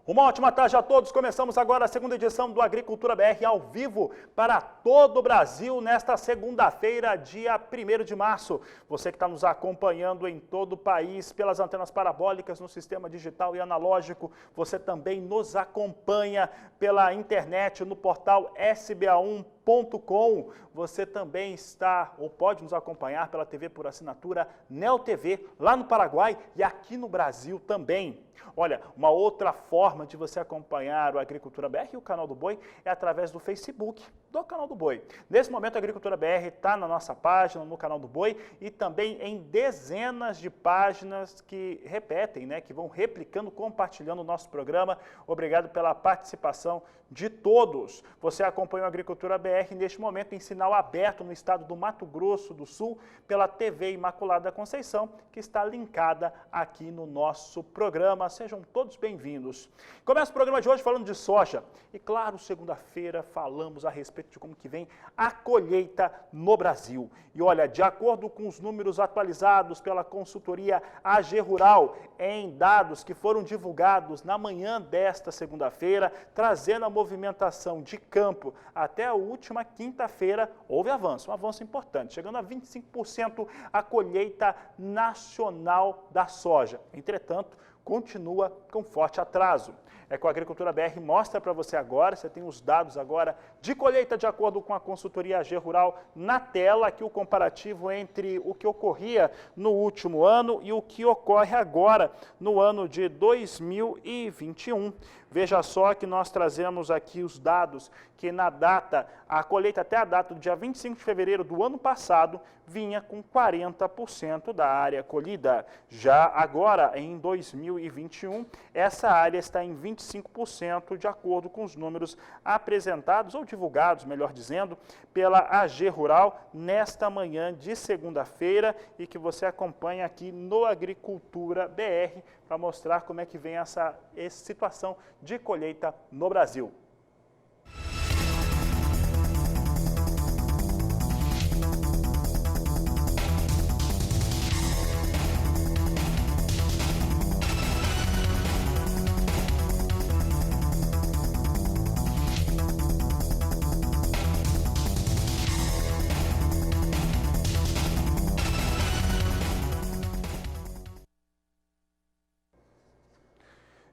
Uma ótima tarde a todos. Começamos agora a segunda edição do Agricultura BR ao vivo para todo o Brasil nesta segunda-feira, dia 1º de março. Você que está nos acompanhando em todo o país pelas antenas parabólicas no sistema digital e analógico, você também nos acompanha pela internet no portal sba1.com. Você também está ou pode nos acompanhar pela TV por assinatura Neo TV lá no Paraguai e aqui no Brasil também. Olha, uma outra forma de você acompanhar o Agricultura BR e o Canal do Boi é através do Facebook do Canal do Boi. Nesse momento, a Agricultura BR está na nossa página, no Canal do Boi e também em dezenas de páginas que repetem, que vão replicando, compartilhando o nosso programa. Obrigado pela participação de todos. Você acompanha o Agricultura BR neste momento em sinal aberto no estado do Mato Grosso do Sul pela TV Imaculada Conceição, que está linkada aqui no nosso programa. Sejam todos bem-vindos. Começa o programa de hoje falando de soja. E claro, segunda-feira falamos a respeito de como que vem a colheita no Brasil. E olha, de acordo com os números atualizados pela consultoria AG Rural, em dados que foram divulgados na manhã desta segunda-feira, trazendo a movimentação de campo até a última quinta-feira, houve avanço, um avanço importante, chegando a 25% a colheita nacional da soja. Entretanto, continua com forte atraso. É que a Agricultura BR mostra para você agora, você tem os dados agora de colheita de acordo com a consultoria AG Rural na tela, aqui o comparativo entre o que ocorria no último ano e o que ocorre agora no ano de 2021. Veja só que nós trazemos aqui os dados que na data, a colheita até a data do dia 25 de fevereiro do ano passado, vinha com 40% da área colhida. Já agora, em 2021, essa área está em 25% de acordo com os números apresentados, ou divulgados, melhor dizendo, pela AG Rural nesta manhã de segunda-feira e que você acompanha aqui no Agricultura BR para mostrar como é que vem essa situação de colheita no Brasil.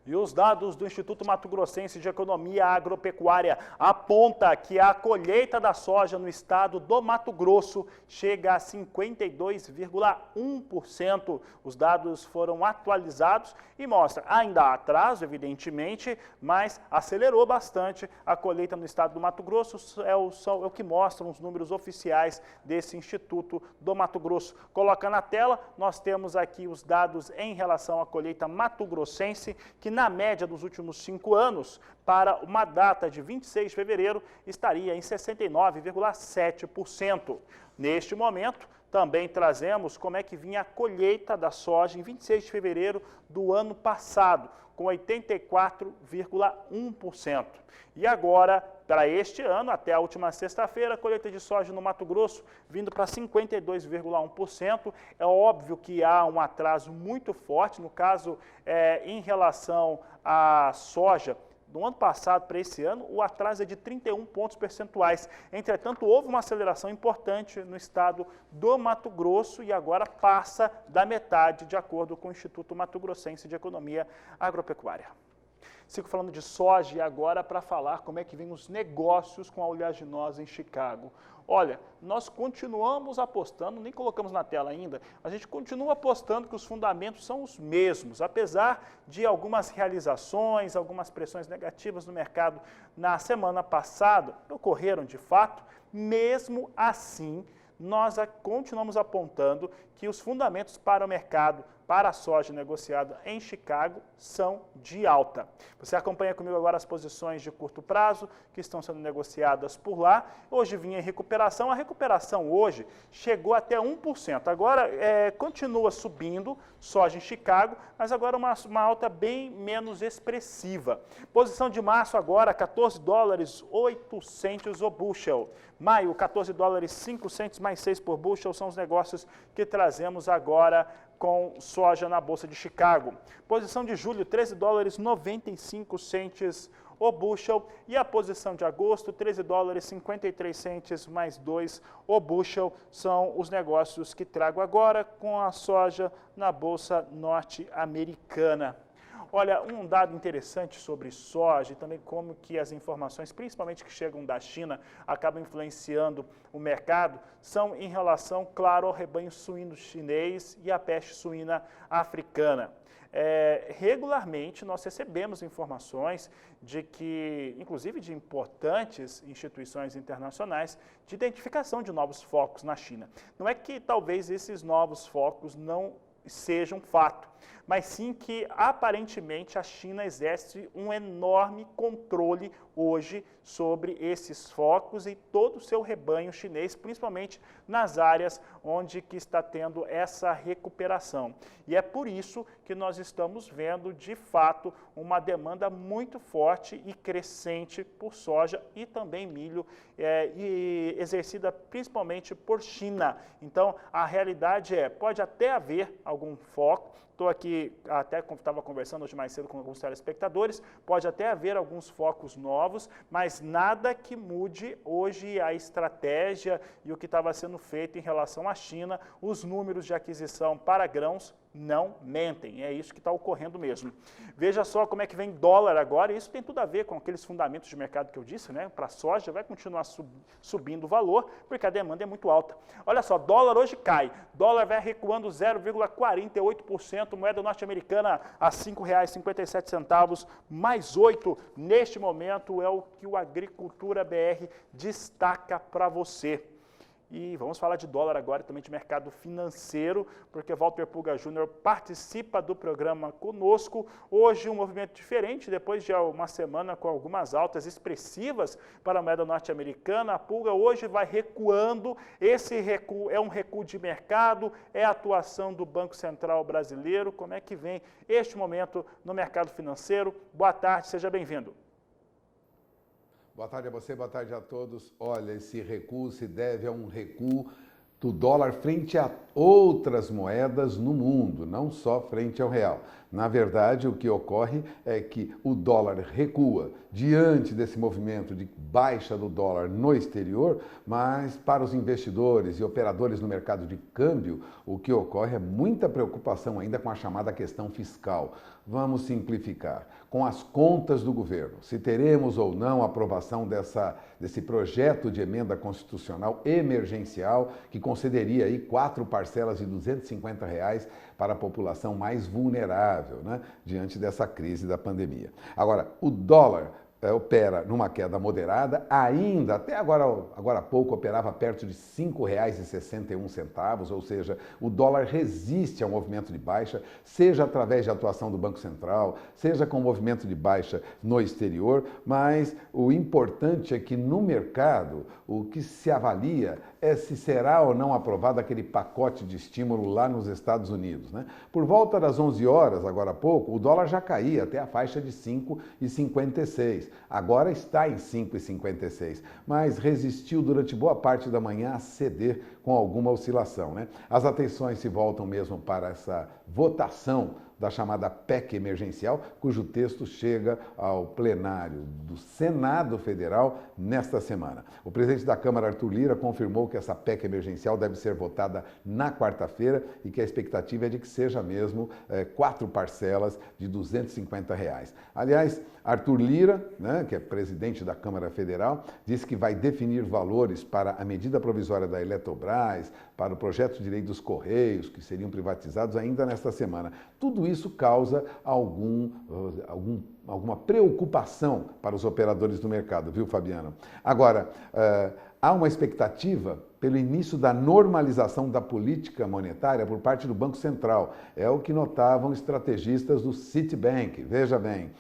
E os dados do Instituto Mato Grossense de Economia Agropecuária apontam que a colheita da soja no estado do Mato Grosso chega a 52,1%. Os dados foram atualizados e mostram ainda há atraso, evidentemente, mas acelerou bastante a colheita no estado do Mato Grosso. É o que mostram os números oficiais desse Instituto do Mato Grosso. Coloca na tela, nós temos aqui os dados em relação à colheita mato-grossense, que na média dos últimos 5 anos, para uma data de 26 de fevereiro, estaria em 69,7%. Neste momento, também trazemos como é que vinha a colheita da soja em 26 de fevereiro do ano passado, com 84,1%. E agora, para este ano, até a última sexta-feira, a colheita de soja no Mato Grosso vindo para 52,1%. É óbvio que há um atraso muito forte, no caso, em relação à soja. Do ano passado para esse ano, o atraso é de 31 pontos percentuais. Entretanto, houve uma aceleração importante no estado do Mato Grosso e agora passa da metade, de acordo com o Instituto Mato Grossense de Economia Agropecuária. Sigo falando de soja e agora para falar como é que vem os negócios com a oleaginosa em Chicago. Olha, nós continuamos apostando, nem colocamos na tela ainda, a gente continua apostando que os fundamentos são os mesmos, apesar de algumas realizações, algumas pressões negativas no mercado na semana passada, ocorreram de fato, mesmo assim, nós continuamos apontando que os fundamentos para o mercado, para a soja negociada em Chicago, são de alta. Você acompanha comigo agora as posições de curto prazo que estão sendo negociadas por lá. Hoje vinha em recuperação, a recuperação hoje chegou até 1%. Agora continua subindo, soja em Chicago, mas agora uma alta bem menos expressiva. Posição de março agora, 14 dólares 800 o bushel. Maio, 14 dólares 5 cents mais 6 por bushel, são os negócios que trazemos agora com soja na Bolsa de Chicago. Posição de julho, 13 dólares 95 centes o bushel, e a posição de agosto, 13 dólares 53 centes mais 2 o bushel, são os negócios que trago agora com a soja na Bolsa norte-americana. Olha, um dado interessante sobre soja e também como que as informações, principalmente que chegam da China, acabam influenciando o mercado, são em relação, claro, ao rebanho suíno chinês e à peste suína africana. Regularmente nós recebemos informações de que, inclusive de importantes instituições internacionais, de identificação de novos focos na China. Não é que talvez esses novos focos não sejam fato, mas sim que aparentemente a China exerce um enorme controle hoje sobre esses focos e todo o seu rebanho chinês, principalmente nas áreas onde que está tendo essa recuperação. E é por isso que nós estamos vendo, de fato, uma demanda muito forte e crescente por soja e também milho, e exercida principalmente por China. Então, a realidade pode até haver algum foco. Estou aqui, até estava conversando hoje mais cedo com alguns telespectadores, pode até haver alguns focos novos, mas nada que mude hoje a estratégia e o que estava sendo feito em relação à China. Os números de aquisição para grãos não mentem, é isso que está ocorrendo mesmo. Veja só como é que vem dólar agora, e isso tem tudo a ver com aqueles fundamentos de mercado que eu disse, né? Para a soja vai continuar subindo o valor, porque a demanda é muito alta. Olha só, dólar hoje cai, dólar vai recuando 0,48%, moeda norte-americana a R$ 5,57, mais 8 neste momento, é o que o Agricultura BR destaca para você. E vamos falar de dólar agora, também de mercado financeiro, porque Walter Pulga Júnior participa do programa conosco. Hoje um movimento diferente, depois de uma semana com algumas altas expressivas para a moeda norte-americana. A Pulga hoje vai recuando, esse recuo é um recuo de mercado, é a atuação do Banco Central brasileiro. Como é que vem este momento no mercado financeiro? Boa tarde, seja bem-vindo. Boa tarde a você, boa tarde a todos. Olha, esse recuo se deve a um recuo do dólar frente a outras moedas no mundo, não só frente ao real. Na verdade, o que ocorre é que o dólar recua diante desse movimento de baixa do dólar no exterior, mas para os investidores e operadores no mercado de câmbio, o que ocorre é muita preocupação ainda com a chamada questão fiscal. Vamos simplificar. Com as contas do governo, se teremos ou não a aprovação desse projeto de emenda constitucional emergencial que concederia aí 4 parcelas de R$ 250 para a população mais vulnerável, né, diante dessa crise da pandemia. Agora, o dólar opera numa queda moderada, ainda até agora há pouco operava perto de R$ 5,61, ou seja, o dólar resiste ao movimento de baixa, seja através de atuação do Banco Central, seja com movimento de baixa no exterior, mas o importante é que no mercado o que se avalia é se será ou não aprovado aquele pacote de estímulo lá nos Estados Unidos, né? Por volta das 11 horas, agora há pouco, o dólar já caía até a faixa de 5,56. Agora está em 5,56, mas resistiu durante boa parte da manhã a ceder com alguma oscilação, né? As atenções se voltam mesmo para essa votação da chamada PEC emergencial, cujo texto chega ao plenário do Senado Federal nesta semana. O presidente da Câmara, Arthur Lira, confirmou que essa PEC emergencial deve ser votada na quarta-feira e que a expectativa é de que seja mesmo 4 parcelas de R$ 250. Aliás, Arthur Lira, né, que é presidente da Câmara Federal, disse que vai definir valores para a medida provisória da Eletrobras, para o projeto de lei dos Correios, que seriam privatizados ainda nesta semana. Tudo isso causa alguma preocupação para os operadores do mercado, viu, Fabiano? Agora, há uma expectativa pelo início da normalização da política monetária por parte do Banco Central. É o que notavam estrategistas do Citibank. Veja bem,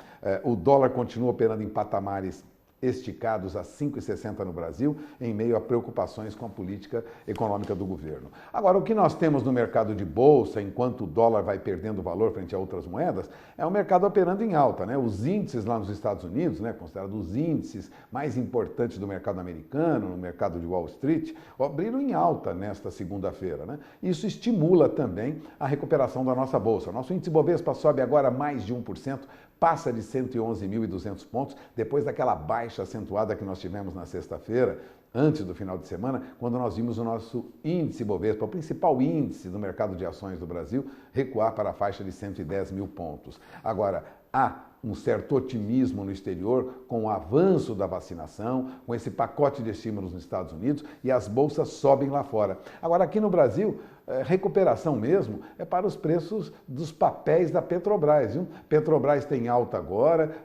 o dólar continua operando em patamares esticados a 5,60 no Brasil, em meio a preocupações com a política econômica do governo. Agora, o que nós temos no mercado de bolsa, enquanto o dólar vai perdendo valor frente a outras moedas, é o mercado operando em alta, né? Os índices lá nos Estados Unidos, né, considerados os índices mais importantes do mercado americano, no mercado de Wall Street, abriram em alta nesta segunda-feira, né? Isso estimula também a recuperação da nossa bolsa. Nosso índice Bovespa sobe agora mais de 1%, passa de 111.200 pontos, depois daquela baixa acentuada que nós tivemos na sexta-feira, antes do final de semana, quando nós vimos o nosso índice Bovespa, o principal índice do mercado de ações do Brasil, recuar para a faixa de 110 mil pontos. Agora, há um certo otimismo no exterior com o avanço da vacinação, com esse pacote de estímulos nos Estados Unidos, e as bolsas sobem lá fora. Agora, aqui no Brasil, recuperação mesmo é para os preços dos papéis da Petrobras. Viu? Petrobras tem alta agora,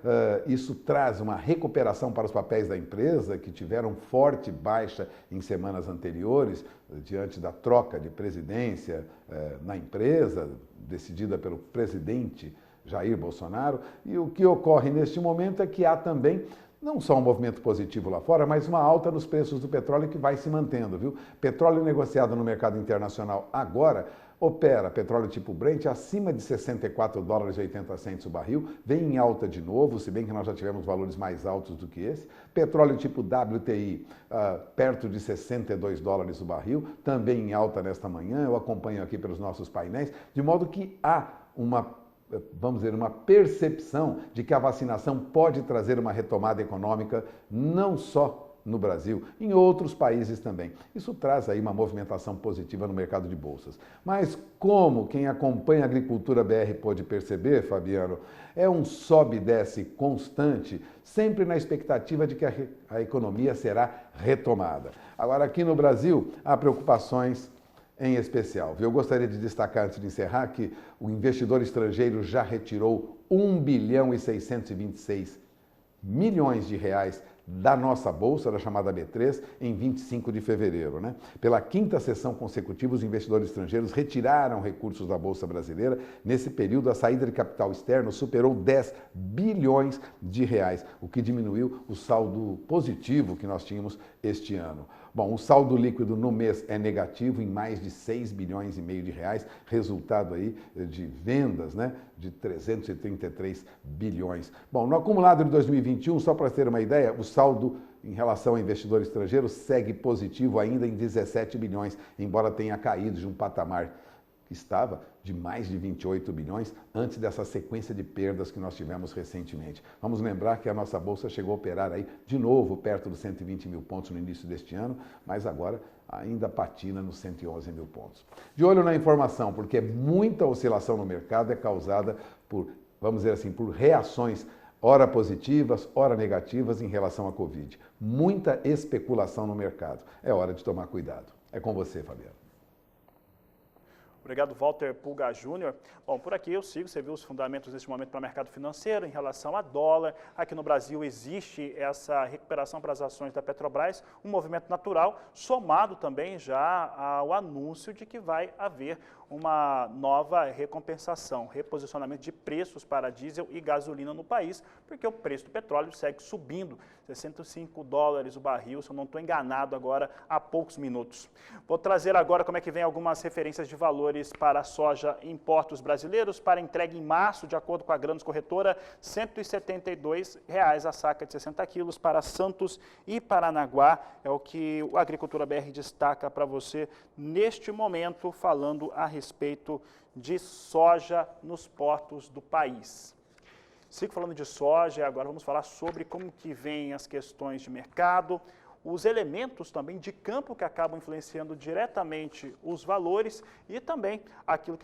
isso traz uma recuperação para os papéis da empresa, que tiveram forte baixa em semanas anteriores, diante da troca de presidência na empresa, decidida pelo presidente Jair Bolsonaro. E o que ocorre neste momento é que há também não só um movimento positivo lá fora, mas uma alta nos preços do petróleo que vai se mantendo, viu? Petróleo negociado no mercado internacional agora opera, petróleo tipo Brent, acima de 64 dólares e 80 centos o barril, vem em alta de novo, se bem que nós já tivemos valores mais altos do que esse. Petróleo tipo WTI, perto de 62 dólares o barril, também em alta nesta manhã, eu acompanho aqui pelos nossos painéis, de modo que há vamos dizer, uma percepção de que a vacinação pode trazer uma retomada econômica, não só no Brasil, em outros países também. Isso traz aí uma movimentação positiva no mercado de bolsas. Mas como quem acompanha a Agricultura BR pôde perceber, Fabiano, é um sobe e desce constante, sempre na expectativa de que a economia será retomada. Agora, aqui no Brasil, há preocupações em especial. Eu gostaria de destacar, antes de encerrar, que o investidor estrangeiro já retirou 1 bilhão e 626 milhões de reais da nossa bolsa, da chamada B3, em 25 de fevereiro. Né? Pela quinta sessão consecutiva, os investidores estrangeiros retiraram recursos da Bolsa Brasileira. Nesse período, a saída de capital externo superou 10 bilhões de reais, o que diminuiu o saldo positivo que nós tínhamos este ano. Bom, o saldo líquido no mês é negativo em mais de 6 bilhões e meio de reais, resultado aí de vendas, né, de 333 bilhões. Bom, no acumulado de 2021, só para ter uma ideia, o saldo em relação ao investidor estrangeiro segue positivo ainda em 17 bilhões, embora tenha caído de um patamar que estava de mais de 28 bilhões antes dessa sequência de perdas que nós tivemos recentemente. Vamos lembrar que a nossa bolsa chegou a operar aí de novo perto dos 120 mil pontos no início deste ano, mas agora ainda patina nos 111 mil pontos. De olho na informação, porque muita oscilação no mercado é causada por, vamos dizer assim, por reações ora positivas, ora negativas em relação à Covid. Muita especulação no mercado. É hora de tomar cuidado. É com você, Fabiano. Obrigado, Walter Pulga Júnior. Bom, por aqui eu sigo, você viu os fundamentos neste momento para o mercado financeiro em relação a dólar. Aqui no Brasil existe essa recuperação para as ações da Petrobras, um movimento natural, somado também já ao anúncio de que vai haver uma nova recompensação, reposicionamento de preços para diesel e gasolina no país, porque o preço do petróleo segue subindo, 65 dólares o barril, se eu não estou enganado agora, há poucos minutos. Vou trazer agora como é que vem algumas referências de valores para a soja em portos brasileiros, para entrega em março, de acordo com a Grãos Corretora, R$ 172 a saca de 60 quilos para Santos e Paranaguá, é o que a Agricultura BR destaca para você neste momento, falando a respeito de soja nos portos do país. Sigo falando de soja, agora vamos falar sobre como que vem as questões de mercado, os elementos também de campo que acabam influenciando diretamente os valores e também aquilo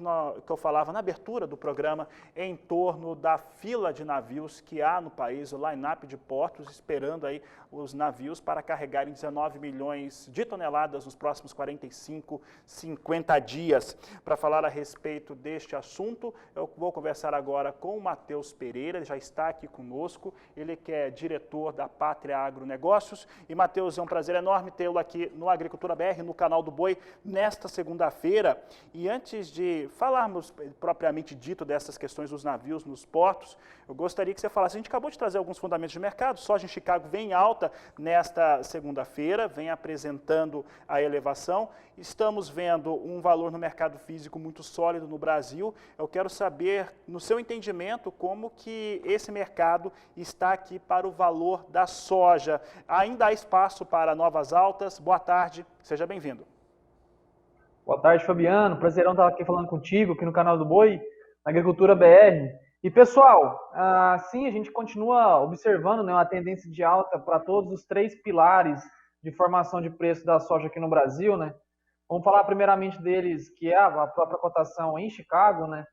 que eu falava na abertura do programa em torno da fila de navios que há no país, o line-up de portos, esperando aí os navios para carregarem 19 milhões de toneladas nos próximos 45, 50 dias. Para falar a respeito deste assunto, eu vou conversar agora com o Matheus Pereira, ele já está aqui conosco, ele que é diretor da Pátria Agronegócios. E Matheus, Matheus, é um prazer enorme tê-lo aqui no Agricultura BR, no canal do Boi, nesta segunda-feira. E antes de falarmos propriamente dito dessas questões dos navios nos portos, eu gostaria que você falasse, a gente acabou de trazer alguns fundamentos de mercado, soja em Chicago vem alta nesta segunda-feira, vem apresentando a elevação. Estamos vendo um valor no mercado físico muito sólido no Brasil. Eu quero saber, no seu entendimento, como que esse mercado está aqui para o valor da soja. Ainda há espaço para novas altas? Boa tarde, seja bem-vindo. Boa tarde, Fabiano. Prazerão estar aqui falando contigo, aqui no canal do Boi, na Agricultura BR. E, pessoal, sim, a gente continua observando, né, uma tendência de alta para todos os três pilares de formação de preço da soja aqui no Brasil, né? Vamos falar primeiramente deles, que é a própria cotação em Chicago, né?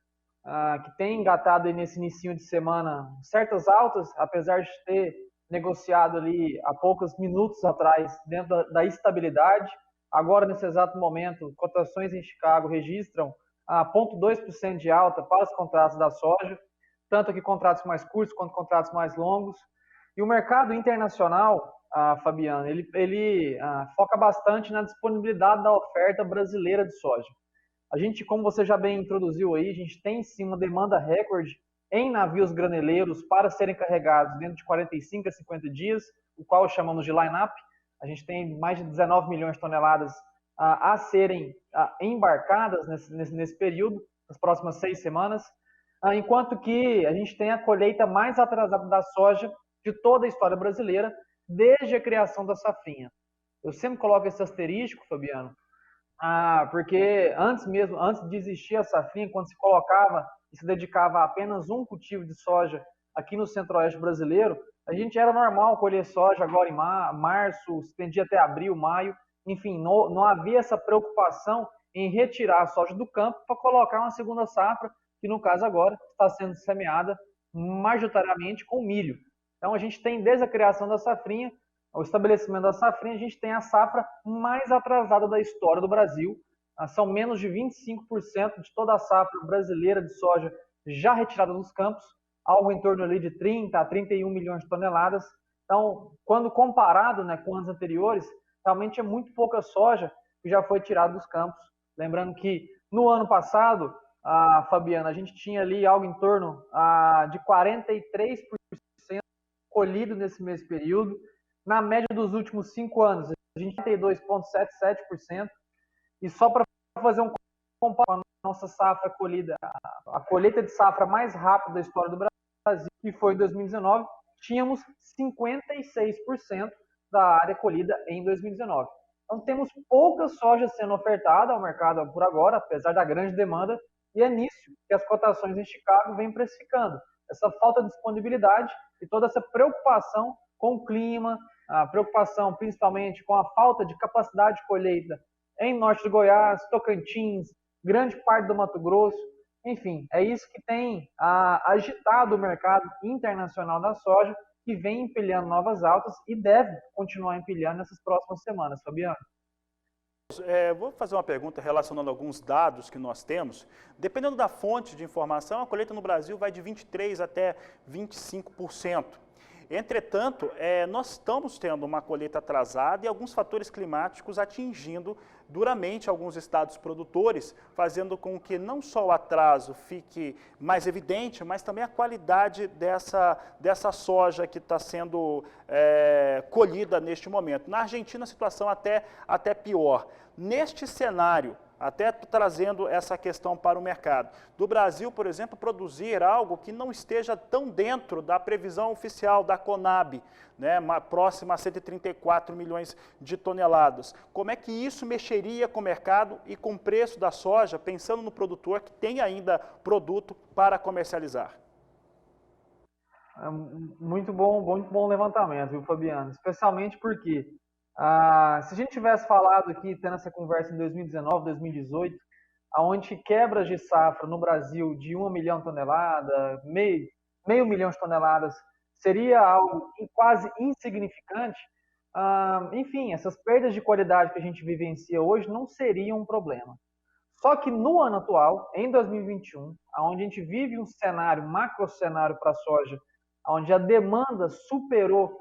Que tem engatado aí nesse início de semana certas altas, apesar de ter negociado ali há poucos minutos atrás dentro da estabilidade. Agora, nesse exato momento, cotações em Chicago registram 0,2% de alta para os contratos da soja, tanto aqui contratos mais curtos quanto contratos mais longos. E o mercado internacional, Fabiano, ele foca bastante na disponibilidade da oferta brasileira de soja. A gente, como você já bem introduziu aí, a gente tem sim uma demanda recorde em navios graneleiros para serem carregados dentro de 45 a 50 dias, o qual chamamos de line-up. A gente tem mais de 19 milhões de toneladas a serem embarcadas nesse período, nas próximas 6 semanas, enquanto que a gente tem a colheita mais atrasada da soja de toda a história brasileira, desde a criação da safrinha. Eu sempre coloco esse asterisco, Fabiano, porque antes de existir a safrinha, quando se colocava e se dedicava a apenas um cultivo de soja aqui no centro-oeste brasileiro, a gente era normal colher soja agora em março, se estendia até abril, maio, enfim, não havia essa preocupação em retirar a soja do campo para colocar uma segunda safra, que no caso agora está sendo semeada majoritariamente com milho. Então a gente tem desde a criação da safrinha, o estabelecimento da safrinha, a gente tem a safra mais atrasada da história do Brasil. São menos de 25% de toda a safra brasileira de soja já retirada dos campos, algo em torno ali de 30 a 31 milhões de toneladas. Então, quando comparado, né, com anos anteriores, realmente é muito pouca soja que já foi tirada dos campos. Lembrando que no ano passado, Fabiana, a gente tinha ali algo em torno de 43% colhido nesse mesmo período. Na média dos últimos 5 anos, a gente tem 2,77%. E só para fazer um comparo com a nossa safra colhida, a colheita de safra mais rápida da história do Brasil, que foi em 2019, tínhamos 56% da área colhida em 2019. Então temos pouca soja sendo ofertada ao mercado por agora, apesar da grande demanda, e é nisso que as cotações em Chicago vêm precificando. Essa falta de disponibilidade e toda essa preocupação com o clima, a preocupação principalmente com a falta de capacidade de colheita em norte de Goiás, Tocantins, grande parte do Mato Grosso. Enfim, é isso que tem agitado o mercado internacional da soja, que vem empilhando novas altas e deve continuar empilhando nessas próximas semanas, Fabiano. Vou fazer uma pergunta relacionando alguns dados que nós temos. Dependendo da fonte de informação, a colheita no Brasil vai de 23% até 25%. Entretanto, nós estamos tendo uma colheita atrasada e alguns fatores climáticos atingindo duramente alguns estados produtores, fazendo com que não só o atraso fique mais evidente, mas também a qualidade dessa soja que está sendo colhida neste momento. Na Argentina, a situação até pior. Neste cenário, até trazendo essa questão para o mercado, do Brasil, por exemplo, produzir algo que não esteja tão dentro da previsão oficial da Conab, né, próxima a 134 milhões de toneladas. Como é que isso mexeria com o mercado e com o preço da soja, pensando no produtor que tem ainda produto para comercializar? Muito bom levantamento, viu, Fabiano? Especialmente porque se a gente tivesse falado aqui, tendo essa conversa em 2019, 2018, onde quebras de safra no Brasil de 1 milhão de toneladas, meio milhão de toneladas, seria algo quase insignificante, enfim, essas perdas de qualidade que a gente vivencia hoje não seriam um problema. Só que no ano atual, em 2021, onde a gente vive um cenário, macro cenário para a soja, onde a demanda superou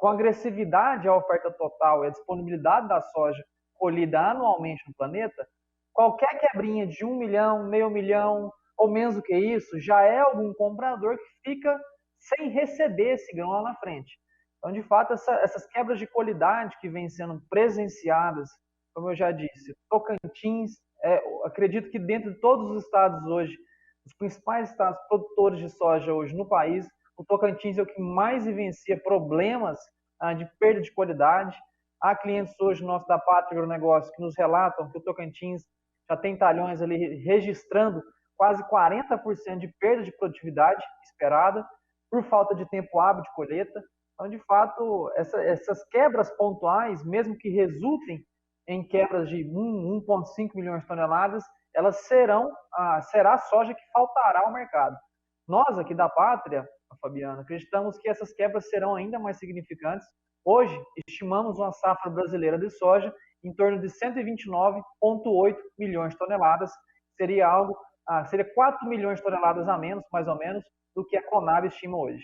com agressividade à oferta total e a disponibilidade da soja colhida anualmente no planeta, qualquer quebrinha de 1 milhão, meio milhão ou menos do que isso, já é algum comprador que fica sem receber esse grão lá na frente. Então, de fato, essas quebras de qualidade que vêm sendo presenciadas, como eu já disse, Tocantins, acredito que dentro de todos os estados hoje, os principais estados produtores de soja hoje no país, o Tocantins é o que mais vivencia problemas de perda de qualidade. Há clientes hoje nossos da Pátria Agronegócio que nos relatam que o Tocantins já tem talhões ali registrando quase 40% de perda de produtividade esperada por falta de tempo hábil de colheita. Então, de fato, essas quebras pontuais, mesmo que resultem em quebras de 1,5 milhões de toneladas, elas será a soja que faltará ao mercado. Nós aqui da Pátria, Fabiano, acreditamos que essas quebras serão ainda mais significantes. Hoje, estimamos uma safra brasileira de soja em torno de 129,8 milhões de toneladas. Seria 4 milhões de toneladas a menos, mais ou menos, do que a Conab estima hoje.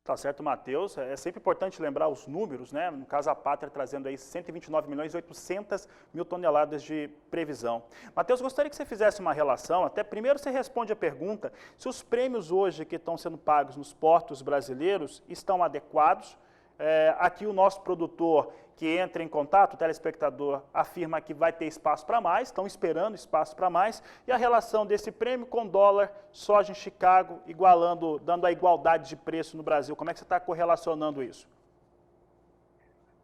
Tá certo, Matheus. É sempre importante lembrar os números, né? No caso, a Pátria trazendo aí 129 milhões e 800 mil toneladas de previsão. Matheus, gostaria que você fizesse uma relação, até primeiro você responde a pergunta, se os prêmios hoje que estão sendo pagos nos portos brasileiros estão adequados. Aqui o nosso produtor que entra em contato, o telespectador, afirma que vai ter espaço para mais, estão esperando espaço para mais, e a relação desse prêmio com dólar, soja em Chicago, dando a igualdade de preço no Brasil. Como é que você está correlacionando isso?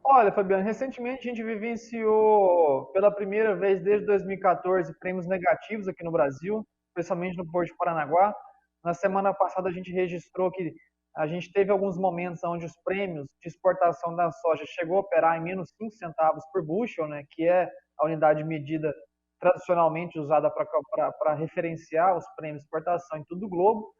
Olha, Fabiano, recentemente a gente vivenciou pela primeira vez desde 2014 prêmios negativos aqui no Brasil, especialmente no Porto de Paranaguá. Na semana passada a gente registrou que a gente teve alguns momentos onde os prêmios de exportação da soja chegou a operar em menos 5 centavos por bushel, né, que é a unidade de medida tradicionalmente usada para referenciar os prêmios de exportação em todo o globo.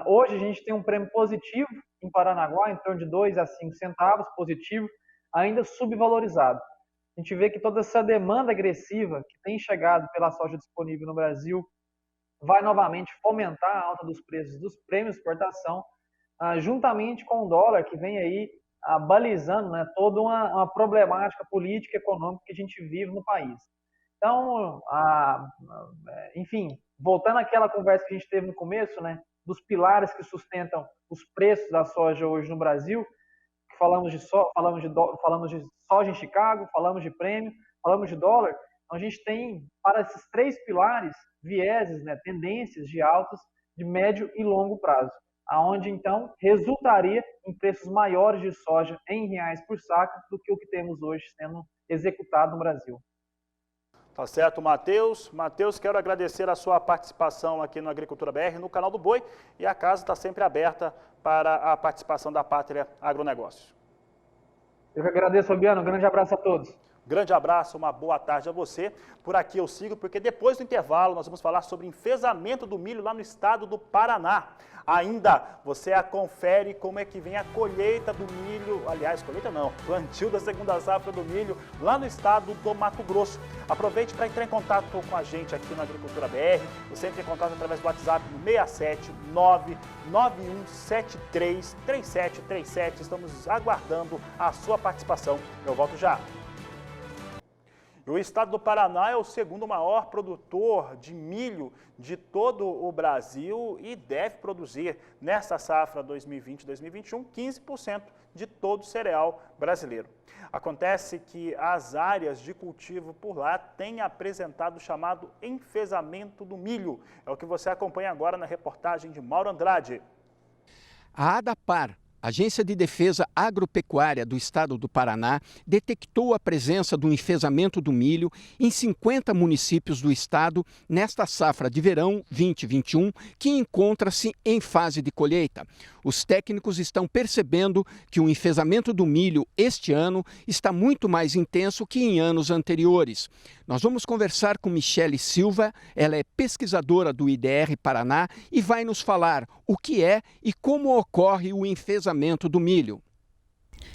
Hoje a gente tem um prêmio positivo em Paranaguá, em torno de 2 a 5 centavos, positivo, ainda subvalorizado. A gente vê que toda essa demanda agressiva que tem chegado pela soja disponível no Brasil vai novamente fomentar a alta dos preços dos prêmios de exportação, juntamente com o dólar, que vem aí balizando, né, toda uma problemática política e econômica que a gente vive no país. Então, enfim, voltando àquela conversa que a gente teve no começo, né, dos pilares que sustentam os preços da soja hoje no Brasil, que falamos de soja em Chicago, falamos de prêmio, falamos de dólar. Então, a gente tem, para esses 3 pilares, vieses, né, tendências de altas de médio e longo prazo, aonde então resultaria em preços maiores de soja em reais por saca do que o que temos hoje sendo executado no Brasil. Tá certo, Matheus. Matheus, quero agradecer a sua participação aqui no Agricultura BR, no canal do Boi, e a casa está sempre aberta para a participação da Pátria Agronegócios. Eu que agradeço, Fabiano. Um grande abraço a todos. Grande abraço, uma boa tarde a você. Por aqui eu sigo, porque depois do intervalo nós vamos falar sobre enfezamento do milho lá no estado do Paraná. Ainda você confere como é que vem a colheita do milho, aliás, colheita não, plantio da segunda safra do milho lá no estado do Mato Grosso. Aproveite para entrar em contato com a gente aqui na Agricultura BR. Você entra em contato através do WhatsApp no 67991733737. Estamos aguardando a sua participação. Eu volto já. O estado do Paraná é o segundo maior produtor de milho de todo o Brasil e deve produzir, nesta safra 2020-2021, 15% de todo o cereal brasileiro. Acontece que as áreas de cultivo por lá têm apresentado o chamado enfezamento do milho. É o que você acompanha agora na reportagem de Mauro Andrade. A ADAPAR, Agência de Defesa Agropecuária do Estado do Paraná, detectou a presença do enfezamento do milho em 50 municípios do estado nesta safra de verão 2021, que encontra-se em fase de colheita. Os técnicos estão percebendo que o enfezamento do milho este ano está muito mais intenso que em anos anteriores. Nós vamos conversar com Michele Silva, ela é pesquisadora do IDR Paraná e vai nos falar o que é e como ocorre o enfezamento do milho.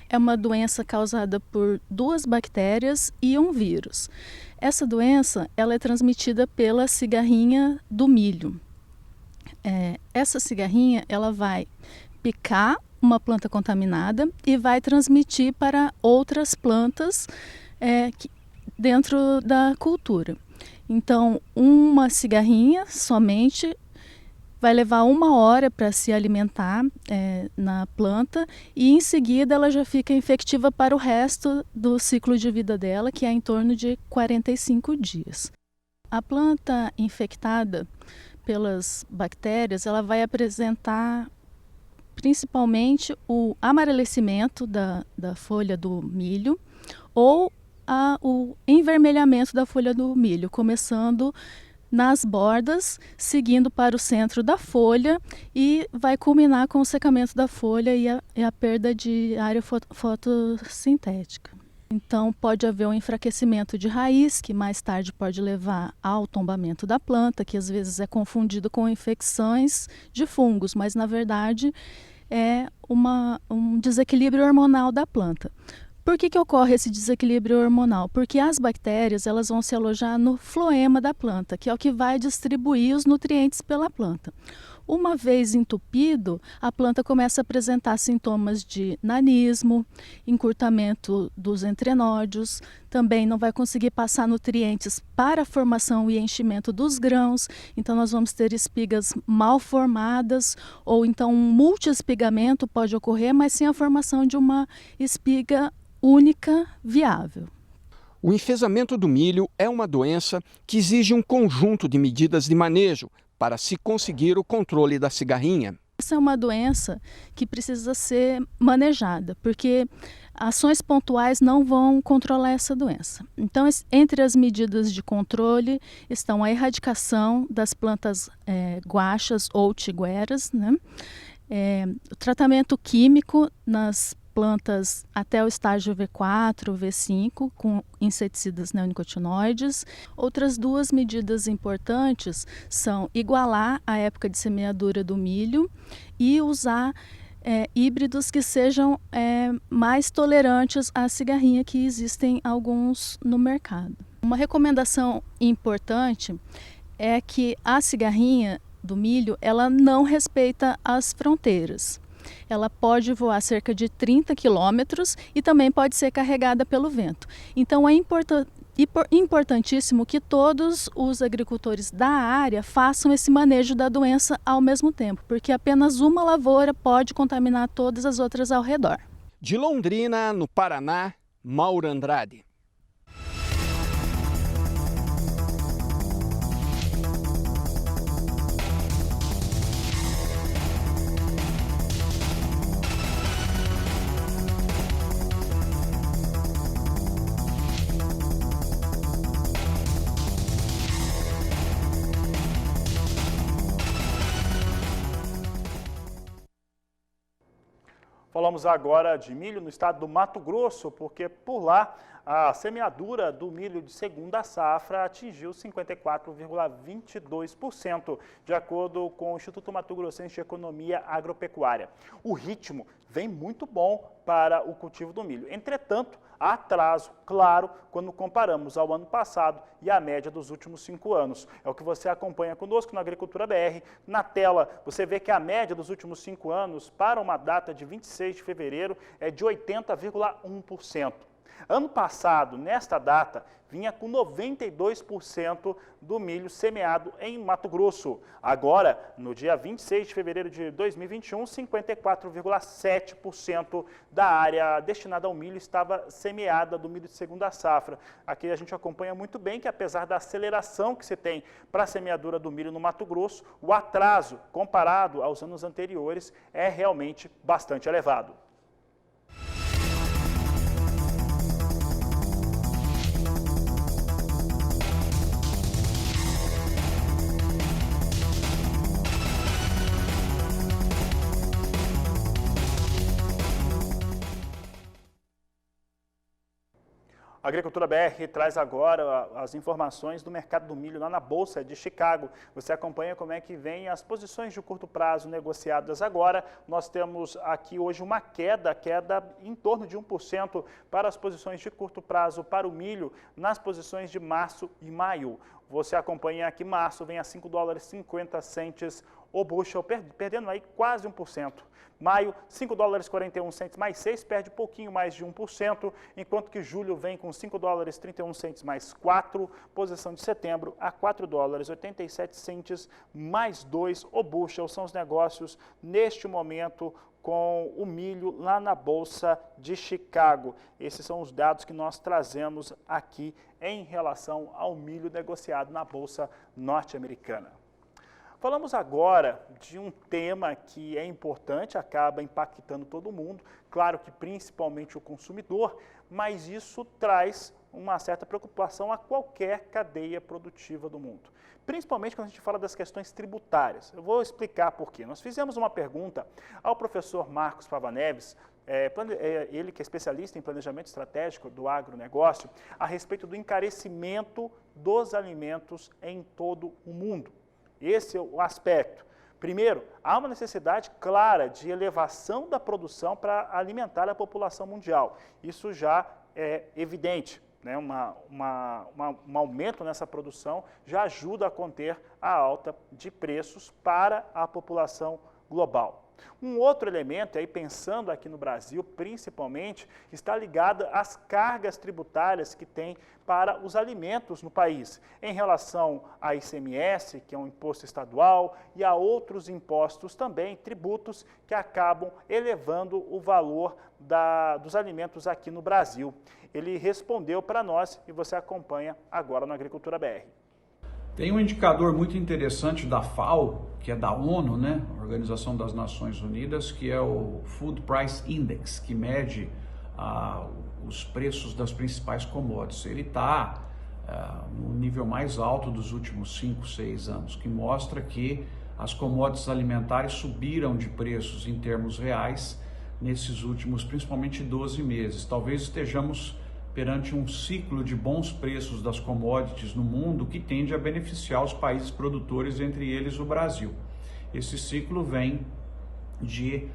É uma doença causada por 2 bactérias e um vírus. Essa doença ela é transmitida pela cigarrinha do milho. Essa cigarrinha ela vai picar uma planta contaminada e vai transmitir para outras plantas dentro da cultura. Então, uma cigarrinha somente vai levar 1 hora para se alimentar na planta e em seguida ela já fica infectiva para o resto do ciclo de vida dela, que é em torno de 45 dias. A planta infectada pelas bactérias, ela vai apresentar principalmente o amarelecimento da folha do milho ou o envermelhamento da folha do milho, começando nas bordas, seguindo para o centro da folha e vai culminar com o secamento da folha e a perda de área fotossintética. Então pode haver um enfraquecimento de raiz, que mais tarde pode levar ao tombamento da planta, que às vezes é confundido com infecções de fungos, mas na verdade é um desequilíbrio hormonal da planta. Por que ocorre esse desequilíbrio hormonal? Porque as bactérias elas vão se alojar no floema da planta, que é o que vai distribuir os nutrientes pela planta. Uma vez entupido, a planta começa a apresentar sintomas de nanismo, encurtamento dos entrenódios, também não vai conseguir passar nutrientes para a formação e enchimento dos grãos, então nós vamos ter espigas mal formadas, ou então um multiespigamento pode ocorrer, mas sem a formação de uma espiga única viável. O enfesamento do milho é uma doença que exige um conjunto de medidas de manejo para se conseguir o controle da cigarrinha. Essa é uma doença que precisa ser manejada, porque ações pontuais não vão controlar essa doença. Então, entre as medidas de controle estão a erradicação das plantas guachas ou tigueras, né? O tratamento químico nas plantas até o estágio V4, V5, com inseticidas neonicotinoides. Outras 2 medidas importantes são igualar a época de semeadura do milho e usar híbridos que sejam mais tolerantes à cigarrinha, que existem alguns no mercado. Uma recomendação importante é que a cigarrinha do milho ela não respeita as fronteiras. Ela pode voar cerca de 30 quilômetros e também pode ser carregada pelo vento. Então é importantíssimo que todos os agricultores da área façam esse manejo da doença ao mesmo tempo, porque apenas uma lavoura pode contaminar todas as outras ao redor. De Londrina, no Paraná, Mauro Andrade. Falamos agora de milho no estado do Mato Grosso, porque por lá a semeadura do milho de segunda safra atingiu 54,22%, de acordo com o Instituto Mato Grossense de Economia Agropecuária. O ritmo vem muito bom para o cultivo do milho. Entretanto, há atraso, claro, quando comparamos ao ano passado e a média dos últimos 5 anos. É o que você acompanha conosco na Agricultura BR. Na tela, você vê que a média dos últimos 5 anos, para uma data de 26 de fevereiro, é de 80,1%. Ano passado, nesta data, vinha com 92% do milho semeado em Mato Grosso. Agora, no dia 26 de fevereiro de 2021, 54,7% da área destinada ao milho estava semeada do milho de segunda safra. Aqui a gente acompanha muito bem que, apesar da aceleração que se tem para a semeadura do milho no Mato Grosso, o atraso, comparado aos anos anteriores, é realmente bastante elevado. A Agricultura BR traz agora as informações do mercado do milho lá na Bolsa de Chicago. Você acompanha como é que vem as posições de curto prazo negociadas agora. Nós temos aqui hoje uma queda em torno de 1% para as posições de curto prazo para o milho nas posições de março e maio. Você acompanha aqui março vem a $5,50 o bushel, perdendo aí quase 1%. Maio, 5 dólares 41 centes mais 6, perde pouquinho mais de 1%, enquanto que julho vem com 5 dólares 31 centes mais 4, posição de setembro a 4 dólares 87 centes mais 2, o bushel. São os negócios neste momento com o milho lá na Bolsa de Chicago. Esses são os dados que nós trazemos aqui em relação ao milho negociado na Bolsa norte-americana. Falamos agora de um tema que é importante, acaba impactando todo mundo, claro que principalmente o consumidor, mas isso traz uma certa preocupação a qualquer cadeia produtiva do mundo. Principalmente quando a gente fala das questões tributárias. Eu vou explicar por quê. Nós fizemos uma pergunta ao professor Marcos Pava Neves, ele que é especialista em planejamento estratégico do agronegócio, a respeito do encarecimento dos alimentos em todo o mundo. Esse é o aspecto. Primeiro, há uma necessidade clara de elevação da produção para alimentar a população mundial. Isso já é evidente, né? Um aumento nessa produção já ajuda a conter a alta de preços para a população global. Um outro elemento, aí pensando aqui no Brasil principalmente, está ligado às cargas tributárias que tem para os alimentos no país, em relação à ICMS, que é um imposto estadual, e a outros impostos também, tributos, que acabam elevando o valor dos alimentos aqui no Brasil. Ele respondeu para nós e você acompanha agora no Agricultura BR. Tem um indicador muito interessante da FAO, que é da ONU, né, Organização das Nações Unidas, que é o Food Price Index, que mede os preços das principais commodities. Ele está no nível mais alto dos últimos 5, 6 anos, que mostra que as commodities alimentares subiram de preços em termos reais nesses últimos, principalmente 12 meses. Talvez estejamos perante um ciclo de bons preços das commodities no mundo que tende a beneficiar os países produtores, entre eles o Brasil. Esse ciclo vem de,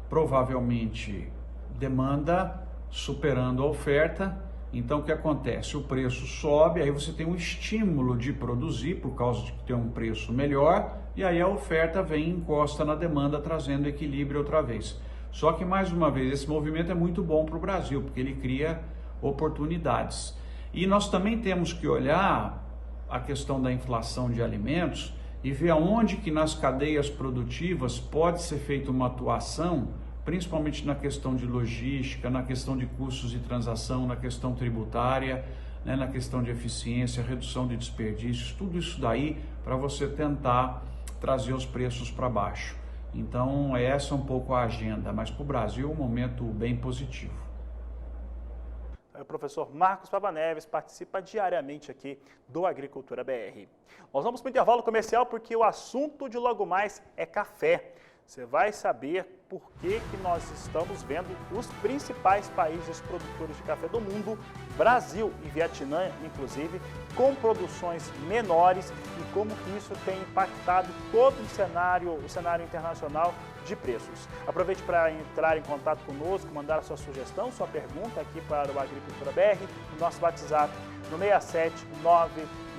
provavelmente, demanda superando a oferta. Então, o que acontece? O preço sobe, aí você tem um estímulo de produzir por causa de ter um preço melhor, e aí a oferta vem e encosta na demanda, trazendo equilíbrio outra vez. Só que, mais uma vez, esse movimento é muito bom para o Brasil, porque ele cria oportunidades. E nós também temos que olhar a questão da inflação de alimentos e ver aonde que nas cadeias produtivas pode ser feita uma atuação, principalmente na questão de logística, na questão de custos de transação, na questão tributária, né, na questão de eficiência, redução de desperdícios, tudo isso daí para você tentar trazer os preços para baixo. Então essa é um pouco a agenda, mas para o Brasil é um momento bem positivo. O professor Marcos Pava Neves participa diariamente aqui do Agricultura BR. Nós vamos para o intervalo comercial porque o assunto de logo mais é café. Você vai saber por que nós estamos vendo os principais países produtores de café do mundo, Brasil e Vietnã, inclusive, com produções menores e como que isso tem impactado todo o cenário internacional de preços. Aproveite para entrar em contato conosco, mandar a sua sugestão, sua pergunta aqui para o Agricultura BR, no nosso WhatsApp, no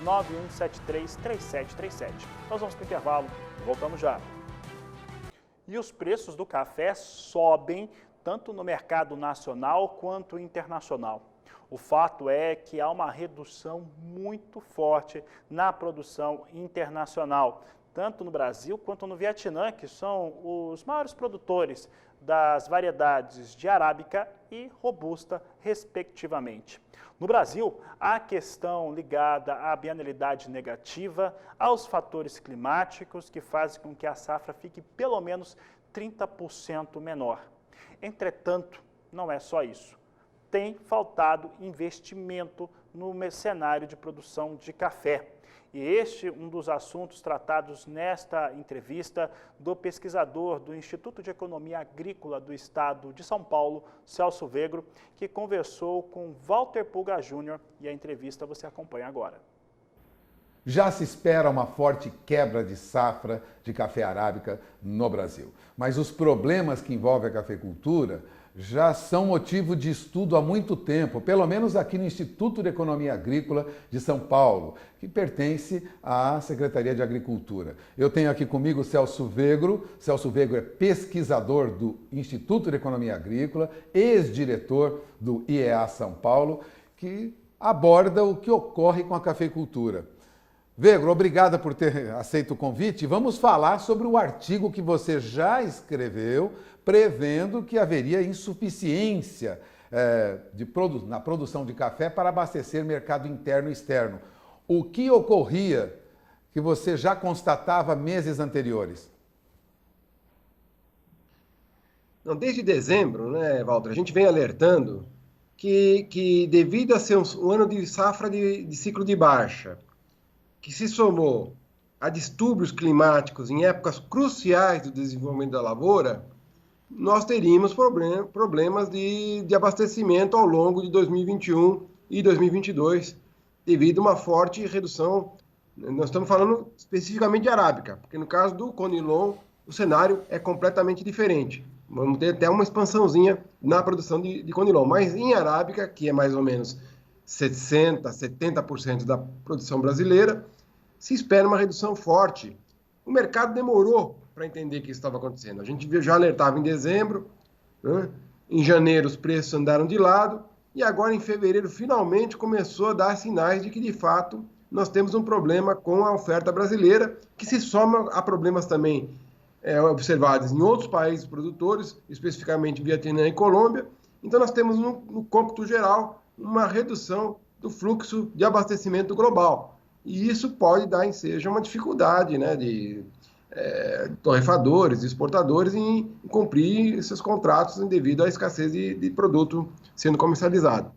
67991733737. Nós vamos para o intervalo, voltamos já. E os preços do café sobem tanto no mercado nacional quanto internacional. O fato é que há uma redução muito forte na produção internacional, tanto no Brasil quanto no Vietnã, que são os maiores produtores das variedades de arábica e robusta, respectivamente. No Brasil, há questão ligada à bienalidade negativa, aos fatores climáticos que fazem com que a safra fique pelo menos 30% menor. Entretanto, não é só isso. Tem faltado investimento no cenário de produção de café. E este é um dos assuntos tratados nesta entrevista do pesquisador do Instituto de Economia Agrícola do Estado de São Paulo, Celso Vegro, que conversou com Walter Pulga Júnior, e a entrevista você acompanha agora. Já se espera uma forte quebra de safra de café arábica no Brasil. Mas os problemas que envolvem a cafeicultura já são motivo de estudo há muito tempo, pelo menos aqui no Instituto de Economia Agrícola de São Paulo, que pertence à Secretaria de Agricultura. Eu tenho aqui comigo o Celso Vegro. Celso Vegro é pesquisador do Instituto de Economia Agrícola, ex-diretor do IEA São Paulo, que aborda o que ocorre com a cafeicultura. Vegro, obrigada por ter aceito o convite. Vamos falar sobre o artigo que você já escreveu, prevendo que haveria insuficiência na produção de café para abastecer mercado interno e externo. O que ocorria que você já constatava meses anteriores? Não, desde dezembro, né, Walter, a gente vem alertando que devido a ser um ano de safra de ciclo de baixa, que se somou a distúrbios climáticos em épocas cruciais do desenvolvimento da lavoura, nós teríamos problemas de abastecimento ao longo de 2021 e 2022, devido a uma forte redução. Nós estamos falando especificamente de arábica, porque no caso do Conilon, o cenário é completamente diferente. Vamos ter até uma expansãozinha na produção de Conilon, mas em arábica, que é mais ou menos 60%, 70% da produção brasileira, se espera uma redução forte. O mercado demorou para entender que isso estava acontecendo. A gente já alertava em dezembro, né? Em janeiro os preços andaram de lado, e agora em fevereiro finalmente começou a dar sinais de que, de fato, nós temos um problema com a oferta brasileira, que se soma a problemas também observados em outros países produtores, especificamente Vietnã e Colômbia. Então nós temos, no cômputo geral, uma redução do fluxo de abastecimento global. E isso pode dar ensejo a uma dificuldade, né, de torrefadores, de exportadores em cumprir esses contratos devido à escassez de produto sendo comercializado.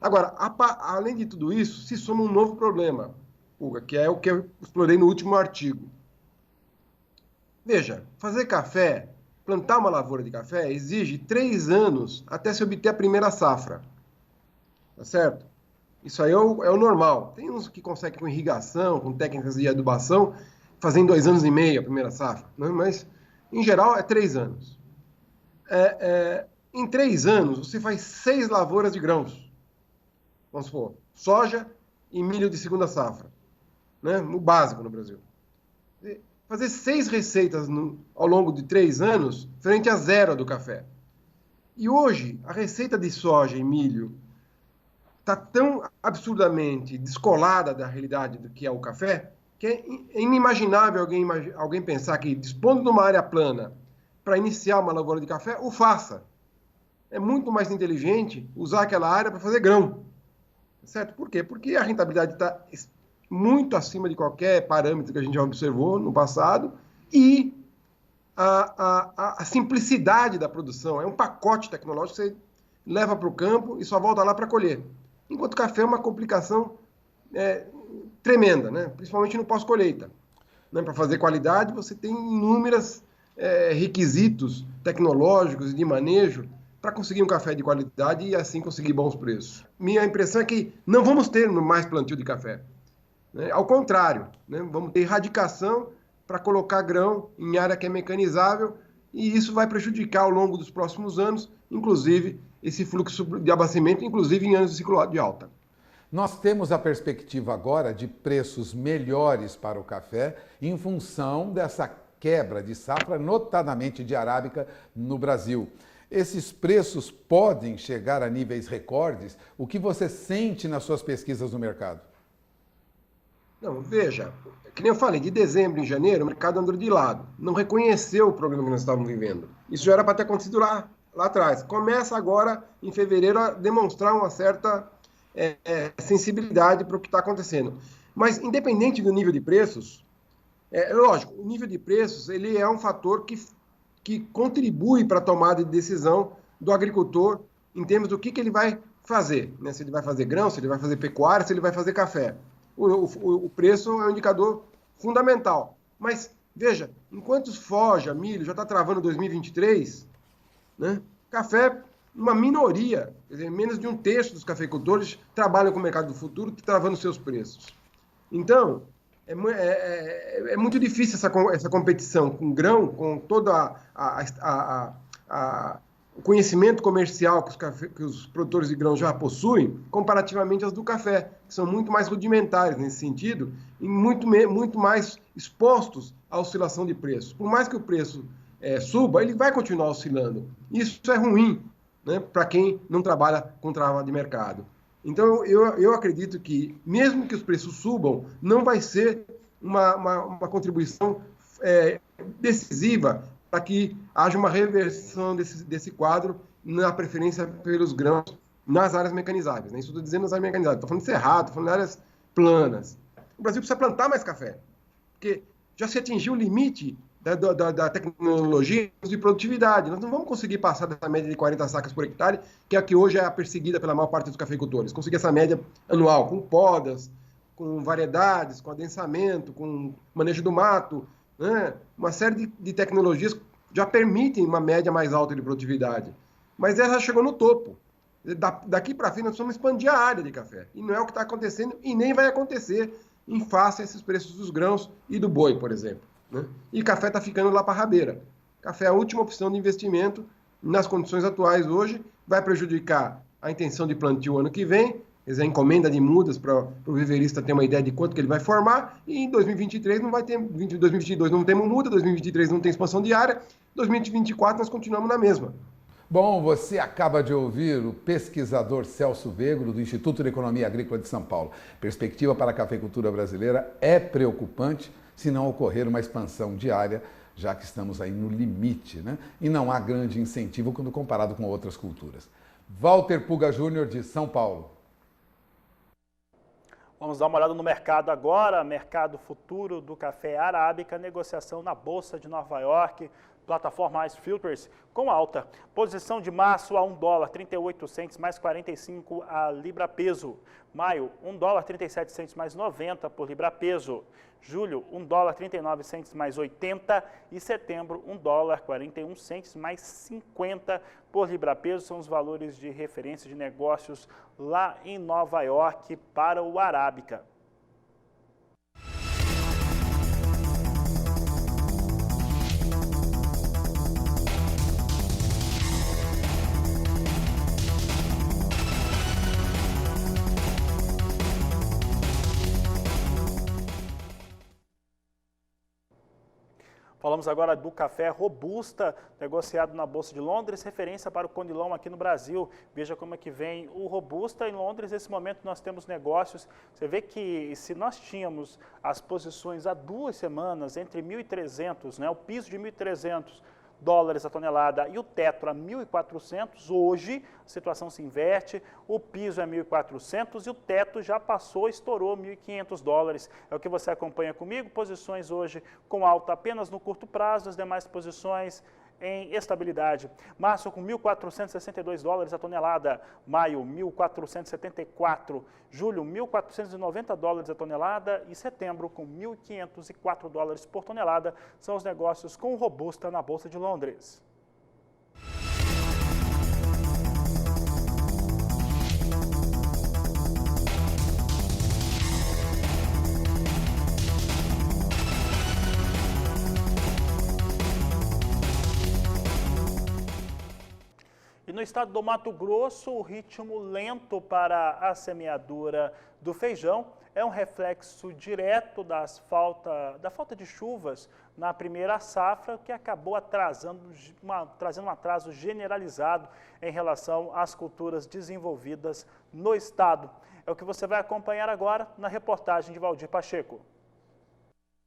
Agora, além de tudo isso, se soma um novo problema, Puga, que é o que eu explorei no último artigo. Veja, fazer café, plantar uma lavoura de café, exige 3 anos até se obter a primeira safra. Tá certo? Isso aí é o normal. Tem uns que conseguem com irrigação, com técnicas de adubação, fazer em 2 anos e meio a primeira safra. Né? Mas, em geral, é 3 anos. Em 3 anos, você faz 6 lavouras de grãos. Vamos supor, soja e milho de segunda safra. Né? No básico no Brasil. Fazer 6 receitas ao longo de 3 anos, frente a 0 do café. E hoje, a receita de soja e milho está tão absurdamente descolada da realidade do que é o café, que é inimaginável alguém pensar que, dispondo de uma área plana para iniciar uma lavoura de café, o faça. É muito mais inteligente usar aquela área para fazer grão. Certo? Por quê? Porque a rentabilidade está muito acima de qualquer parâmetro que a gente já observou no passado e a simplicidade da produção. É um pacote tecnológico que você leva para o campo e só volta lá para colher. Enquanto o café é uma complicação tremenda, né? Principalmente no pós-colheita. Né? Para fazer qualidade, você tem inúmeros requisitos tecnológicos e de manejo para conseguir um café de qualidade e assim conseguir bons preços. Minha impressão é que não vamos ter mais plantio de café. Né? Ao contrário, né? Vamos ter erradicação para colocar grão em área que é mecanizável e isso vai prejudicar ao longo dos próximos anos, inclusive esse fluxo de abastecimento, inclusive em anos de ciclo de alta. Nós temos a perspectiva agora de preços melhores para o café em função dessa quebra de safra, notadamente de arábica, no Brasil. Esses preços podem chegar a níveis recordes? O que você sente nas suas pesquisas no mercado? Não, veja, que nem eu falei, de dezembro em janeiro, o mercado andou de lado. Não reconheceu o problema que nós estávamos vivendo. Isso já era para ter acontecido lá atrás. Começa agora, em fevereiro, a demonstrar uma certa sensibilidade para o que está acontecendo. Mas, independente do nível de preços, lógico, o nível de preços ele é um fator que contribui para a tomada de decisão do agricultor em termos do que ele vai fazer. Né? Se ele vai fazer grão, se ele vai fazer pecuária, se ele vai fazer café. O preço é um indicador fundamental. Mas, veja, enquanto soja, milho já está travando 2023, né? Café, uma minoria, quer dizer, menos de 1/3 dos cafeicultores trabalham com o mercado do futuro, travando seus preços. Então, é muito difícil essa competição com grão, com toda o conhecimento comercial que os produtores de grãos já possuem, comparativamente aos do café, que são muito mais rudimentares nesse sentido e muito mais expostos à oscilação de preços. Por mais que o preço suba, ele vai continuar oscilando. Isso é ruim, né, para quem não trabalha com trava de mercado. Então, eu acredito que, mesmo que os preços subam, não vai ser uma contribuição decisiva para que haja uma reversão desse quadro na preferência pelos grãos nas áreas mecanizáveis. Né? Isso estou dizendo nas áreas mecanizáveis. Estou falando de cerrado, estou falando de áreas planas. O Brasil precisa plantar mais café, porque já se atingiu o limite da tecnologia de produtividade. Nós não vamos conseguir passar dessa média de 40 sacas por hectare, que é a que hoje é a perseguida pela maior parte dos cafeicultores. Conseguir essa média anual, com podas, com variedades, com adensamento, com manejo do mato, né? Uma série de tecnologias já permitem uma média mais alta de produtividade. Mas ela já chegou no topo. Daqui para frente, nós precisamos expandir a área de café. E não é o que está acontecendo e nem vai acontecer em face a esses preços dos grãos e do boi, por exemplo. Né? E café está ficando lá para a rabeira. Café é a última opção de investimento nas condições atuais hoje, vai prejudicar a intenção de plantio ano que vem, quer dizer, a encomenda de mudas para o viverista ter uma ideia de quanto que ele vai formar, e em 2023 não vai ter, 2022 não temos muda, 2023 não tem expansão de área, 2024 nós continuamos na mesma. Bom, você acaba de ouvir o pesquisador Celso Vegro, do Instituto de Economia Agrícola de São Paulo. Perspectiva para a cafeicultura brasileira é preocupante se não ocorrer uma expansão diária, já que estamos aí no limite, né? E não há grande incentivo quando comparado com outras culturas. Walter Puga Júnior, de São Paulo. Vamos dar uma olhada no mercado agora, mercado futuro do café arábica, negociação na Bolsa de Nova York, plataforma Ice Filters, com alta. Posição de março a $1,38 mais 45 a libra peso. Maio, $1,37 mais 90 por libra peso. Julho, $1,39 mais 80 e setembro, $1,41 mais 50 por libra peso. São os valores de referência de negócios lá em Nova York para o arábica. Falamos agora do café Robusta, negociado na Bolsa de Londres, referência para o Conilon aqui no Brasil. Veja como é que vem o Robusta em Londres. Nesse momento nós temos negócios. Você vê que se nós tínhamos as posições há 2 semanas entre 1.300, né, o piso de 1.300 dólares a tonelada e o teto a 1.400, hoje a situação se inverte, o piso é 1.400 e o teto já passou, estourou 1.500 dólares. É o que você acompanha comigo, posições hoje com alta apenas no curto prazo, as demais posições em estabilidade. Março com 1.462 dólares a tonelada, maio 1.474, julho 1.490 dólares a tonelada e setembro com 1.504 dólares por tonelada. São os negócios com Robusta na Bolsa de Londres. No estado do Mato Grosso, o ritmo lento para a semeadura do feijão é um reflexo direto da falta de chuvas na primeira safra, que acabou trazendo um atraso generalizado em relação às culturas desenvolvidas no estado. É o que você vai acompanhar agora na reportagem de Valdir Pacheco.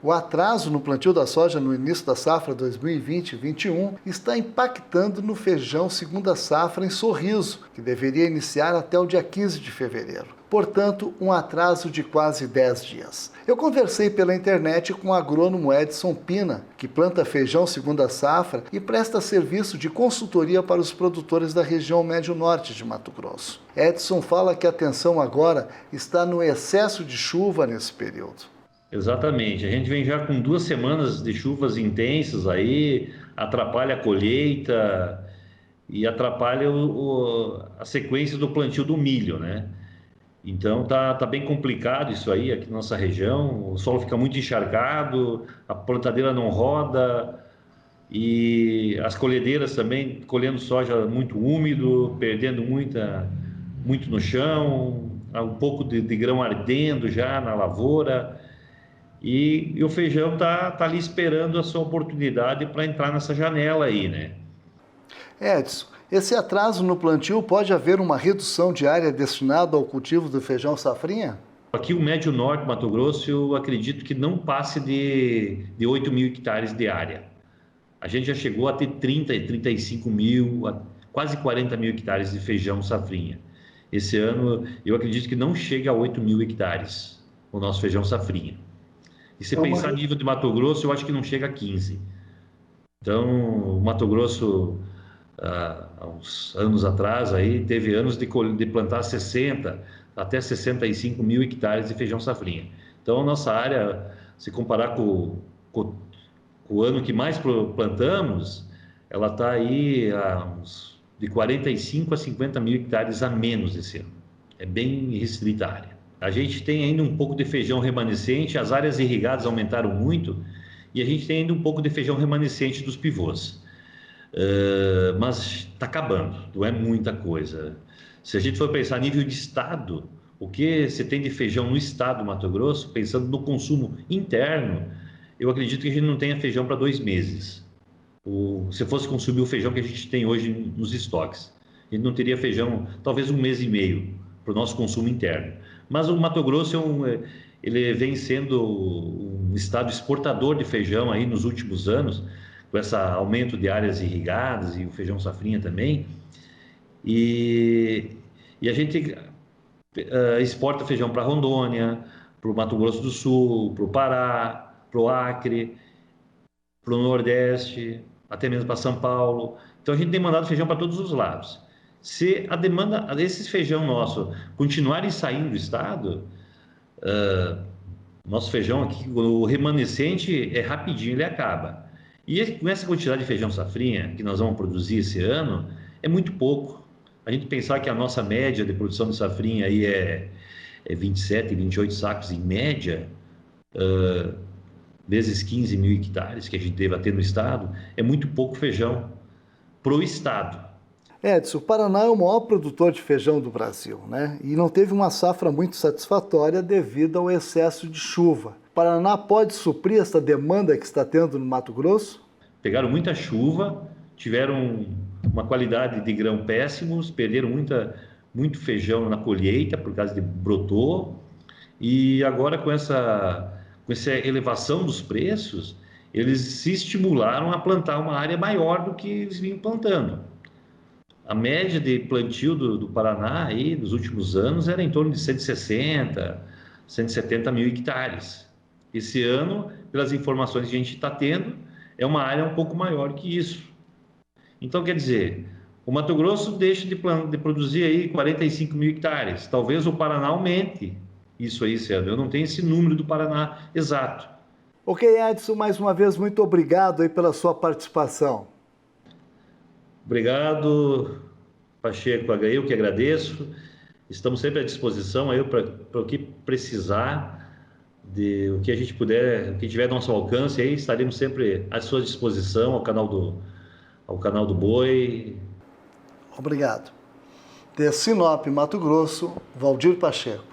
O atraso no plantio da soja no início da safra 2020-21 está impactando no feijão segunda safra em Sorriso, que deveria iniciar até o dia 15 de fevereiro. Portanto, um atraso de quase 10 dias. Eu conversei pela internet com o agrônomo Edson Pina, que planta feijão segunda safra e presta serviço de consultoria para os produtores da região médio-norte de Mato Grosso. Edson fala que a atenção agora está no excesso de chuva nesse período. Exatamente, a gente vem já com 2 semanas de chuvas intensas aí, atrapalha a colheita e atrapalha a sequência do plantio do milho, né? Então tá bem complicado isso aí aqui na nossa região, o solo fica muito encharcado, a plantadeira não roda E as colhedeiras também, colhendo soja muito úmido, perdendo muito no chão, um pouco de grão ardendo já na lavoura. E o feijão tá ali esperando a sua oportunidade para entrar nessa janela aí, né? Edson, esse atraso no plantio pode haver uma redução de área destinada ao cultivo do feijão safrinha? Aqui o Médio Norte, Mato Grosso, eu acredito que não passe de 8 mil hectares de área. A gente já chegou a ter 30 e 35 mil, quase 40 mil hectares de feijão safrinha. Esse ano eu acredito que não chega a 8 mil hectares o nosso feijão safrinha. E se pensar a nível de Mato Grosso, eu acho que não chega a 15. Então, o Mato Grosso, há uns anos atrás, aí, teve anos de plantar 60 até 65 mil hectares de feijão safrinha. Então, a nossa área, se comparar com o ano que mais plantamos, ela está aí de 45 a 50 mil hectares a menos esse ano. É bem restrita a área. A gente tem ainda um pouco de feijão remanescente, as áreas irrigadas aumentaram muito e a gente tem ainda um pouco de feijão remanescente dos pivôs. Mas está acabando, não é muita coisa. Se a gente for pensar a nível de estado, o que você tem de feijão no estado do Mato Grosso, pensando no consumo interno, eu acredito que a gente não tenha feijão para 2 meses. Se fosse consumir o feijão que a gente tem hoje nos estoques, a gente não teria feijão, talvez 1 mês e meio para o nosso consumo interno. Mas o Mato Grosso ele vem sendo um estado exportador de feijão aí nos últimos anos, com esse aumento de áreas irrigadas e o feijão safrinha também. E a gente exporta feijão para Rondônia, para o Mato Grosso do Sul, para o Pará, para o Acre, para o Nordeste, até mesmo para São Paulo. Então a gente tem mandado feijão para todos os lados. Se a demanda desses feijão nosso continuarem saindo do estado, nosso feijão aqui, o remanescente é rapidinho, ele acaba. E com essa quantidade de feijão safrinha que nós vamos produzir esse ano, é muito pouco. A gente pensar que a nossa média de produção de safrinha aí é 27, 28 sacos em média, vezes 15 mil hectares que a gente deva ter no estado, é muito pouco feijão para o estado. Edson, o Paraná é o maior produtor de feijão do Brasil, né? E não teve uma safra muito satisfatória devido ao excesso de chuva. O Paraná pode suprir essa demanda que está tendo no Mato Grosso? Pegaram muita chuva, tiveram uma qualidade de grão péssimos, perderam muito feijão na colheita por causa de brotou. E agora com essa elevação dos preços, eles se estimularam a plantar uma área maior do que eles vinham plantando. A média de plantio do Paraná aí, nos últimos anos era em torno de 160, 170 mil hectares. Esse ano, pelas informações que a gente está tendo, é uma área um pouco maior que isso. Então, quer dizer, o Mato Grosso deixa de produzir aí 45 mil hectares. Talvez o Paraná aumente isso aí esse ano. Eu não tenho esse número do Paraná exato. Ok, Edson, mais uma vez, muito obrigado aí pela sua participação. Obrigado, Pacheco, eu que agradeço. Estamos sempre à disposição aí para o que precisar, o que a gente puder, o que tiver ao nosso alcance, aí estaremos sempre à sua disposição, ao canal do Boi. Obrigado. De Sinop, Mato Grosso, Valdir Pacheco.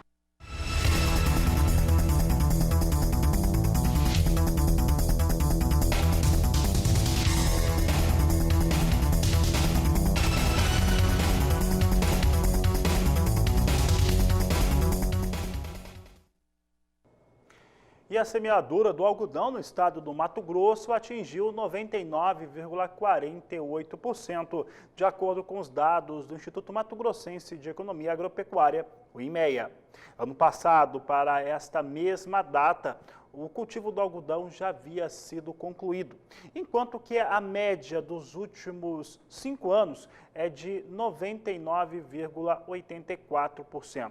E a semeadura do algodão no estado do Mato Grosso atingiu 99,48%, de acordo com os dados do Instituto Mato Grossense de Economia Agropecuária, o IMEA. Ano passado, para esta mesma data, o cultivo do algodão já havia sido concluído, enquanto que a média dos últimos 5 anos é de 99,84%.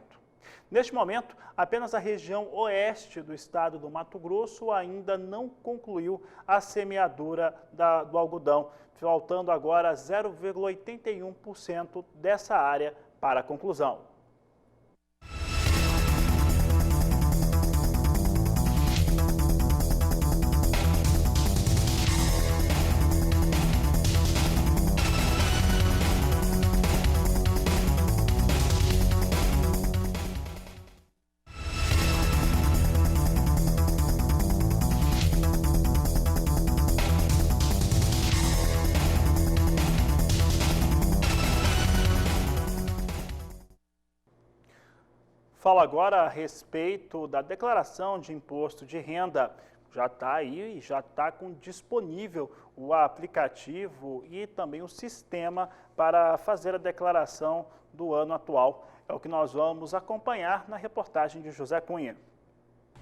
Neste momento, apenas a região oeste do estado do Mato Grosso ainda não concluiu a semeadura do algodão, faltando agora 0,81% dessa área para a conclusão. falo agora a respeito da declaração de imposto de renda. Já está aí, já está disponível o aplicativo e também o sistema para fazer a declaração do ano atual. É o que nós vamos acompanhar na reportagem de José Cunha.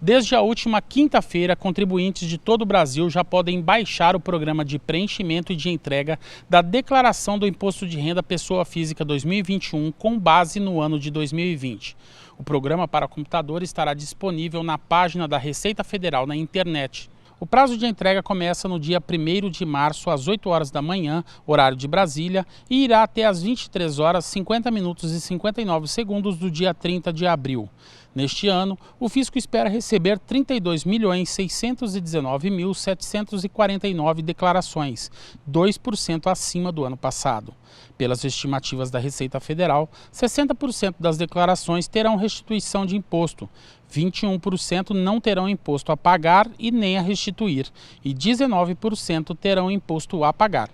Desde a última quinta-feira, contribuintes de todo o Brasil já podem baixar o programa de preenchimento e de entrega da Declaração do Imposto de Renda Pessoa Física 2021 com base no ano de 2020. O programa para computador estará disponível na página da Receita Federal na internet. O prazo de entrega começa no dia 1º de março, às 8 horas da manhã, horário de Brasília, e irá até às 23 horas, 50 minutos e 59 segundos do dia 30 de abril. Neste ano, o fisco espera receber 32.619.749 declarações, 2% acima do ano passado. Pelas estimativas da Receita Federal, 60% das declarações terão restituição de imposto, 21% não terão imposto a pagar e nem a restituir, e 19% terão imposto a pagar.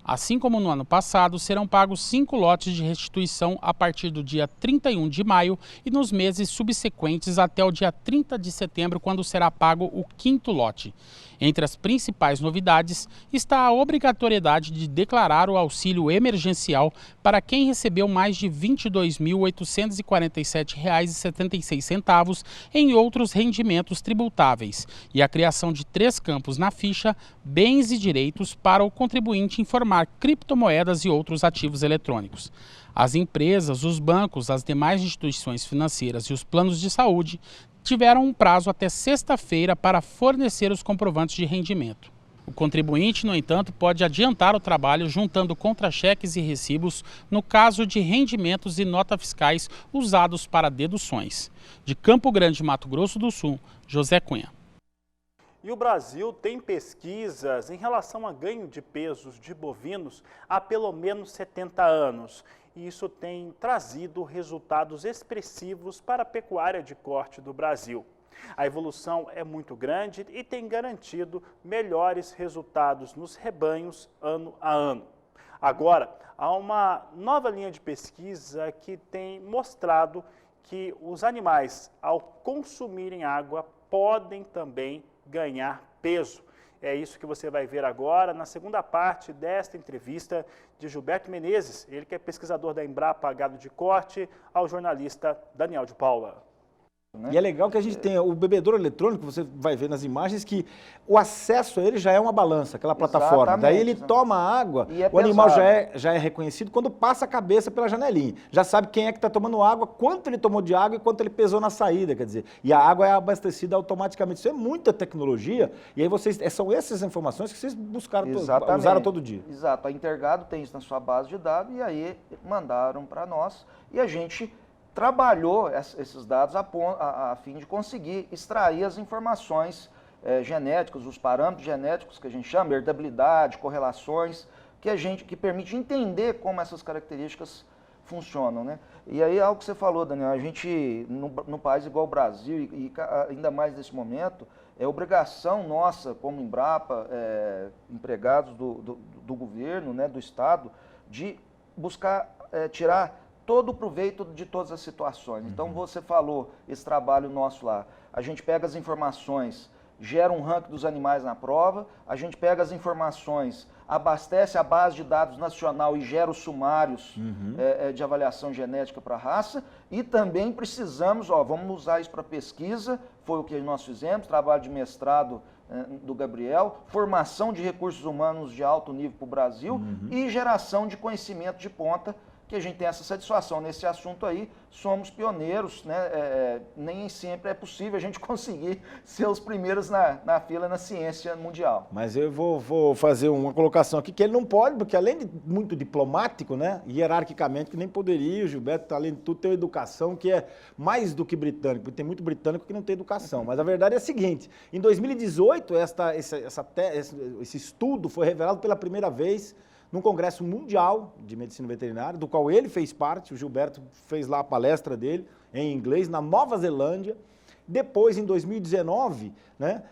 Assim como no ano passado, serão pagos 5 lotes de restituição a partir do dia 31 de maio e nos meses subsequentes até o dia 30 de setembro, quando será pago o 5º lote. Entre as principais novidades está a obrigatoriedade de declarar o auxílio emergencial para quem recebeu mais de R$ 22.847,76 em outros rendimentos tributáveis e a criação de 3 campos na ficha, bens e direitos, para o contribuinte informar criptomoedas e outros ativos eletrônicos. As empresas, os bancos, as demais instituições financeiras e os planos de saúde tiveram um prazo até sexta-feira para fornecer os comprovantes de rendimento. O contribuinte, no entanto, pode adiantar o trabalho juntando contra-cheques e recibos no caso de rendimentos e notas fiscais usados para deduções. De Campo Grande, Mato Grosso do Sul, José Cunha. E o Brasil tem pesquisas em relação a ganho de pesos de bovinos há pelo menos 70 anos. E isso tem trazido resultados expressivos para a pecuária de corte do Brasil. A evolução é muito grande e tem garantido melhores resultados nos rebanhos ano a ano. Agora, há uma nova linha de pesquisa que tem mostrado que os animais, ao consumirem água, podem também ganhar peso. É isso que você vai ver agora na segunda parte desta entrevista de Gilberto Menezes, ele que é pesquisador da Embrapa Gado de Corte, ao jornalista Daniel de Paula. E é legal que a gente tenha o bebedouro eletrônico, você vai ver nas imagens que o acesso a ele já é uma balança, aquela plataforma. Exatamente. Daí ele toma água, o animal já é reconhecido quando passa a cabeça pela janelinha. Já sabe quem é que está tomando água, quanto ele tomou de água e quanto ele pesou na saída, quer dizer. E a água é abastecida automaticamente. Isso é muita tecnologia e aí são essas informações que vocês buscaram, usaram todo dia. Exato, a Intergado tem isso na sua base de dados e aí mandaram para nós e a gente trabalhou esses dados a fim de conseguir extrair as informações genéticas, os parâmetros genéticos que a gente chama, herdabilidade, correlações, que permite entender como essas características funcionam, né? E aí, algo que você falou, Daniel, a gente, no país igual o Brasil, e ainda mais nesse momento, é obrigação nossa, como Embrapa, empregados do governo, né, do Estado, de buscar tirar todo o proveito de todas as situações. Então, você falou, esse trabalho nosso lá, a gente pega as informações, gera um ranking dos animais na prova, a gente pega as informações, abastece a base de dados nacional e gera os sumários de avaliação genética para a raça, e também precisamos, vamos usar isso para pesquisa, foi o que nós fizemos, trabalho de mestrado do Gabriel, formação de recursos humanos de alto nível para o Brasil e geração de conhecimento de ponta, que a gente tem essa satisfação nesse assunto aí, somos pioneiros, né? Nem sempre é possível a gente conseguir ser os primeiros na fila na ciência mundial. Mas eu vou fazer uma colocação aqui, que ele não pode, porque além de muito diplomático, né, hierarquicamente, que nem poderia, o Gilberto, além de tudo, tem uma educação que é mais do que britânico, porque tem muito britânico que não tem educação. Mas a verdade é a seguinte, em 2018, esse estudo foi revelado pela primeira vez num congresso mundial de medicina veterinária, do qual ele fez parte, o Gilberto fez lá a palestra dele, em inglês, na Nova Zelândia, Depois, em 2019, né,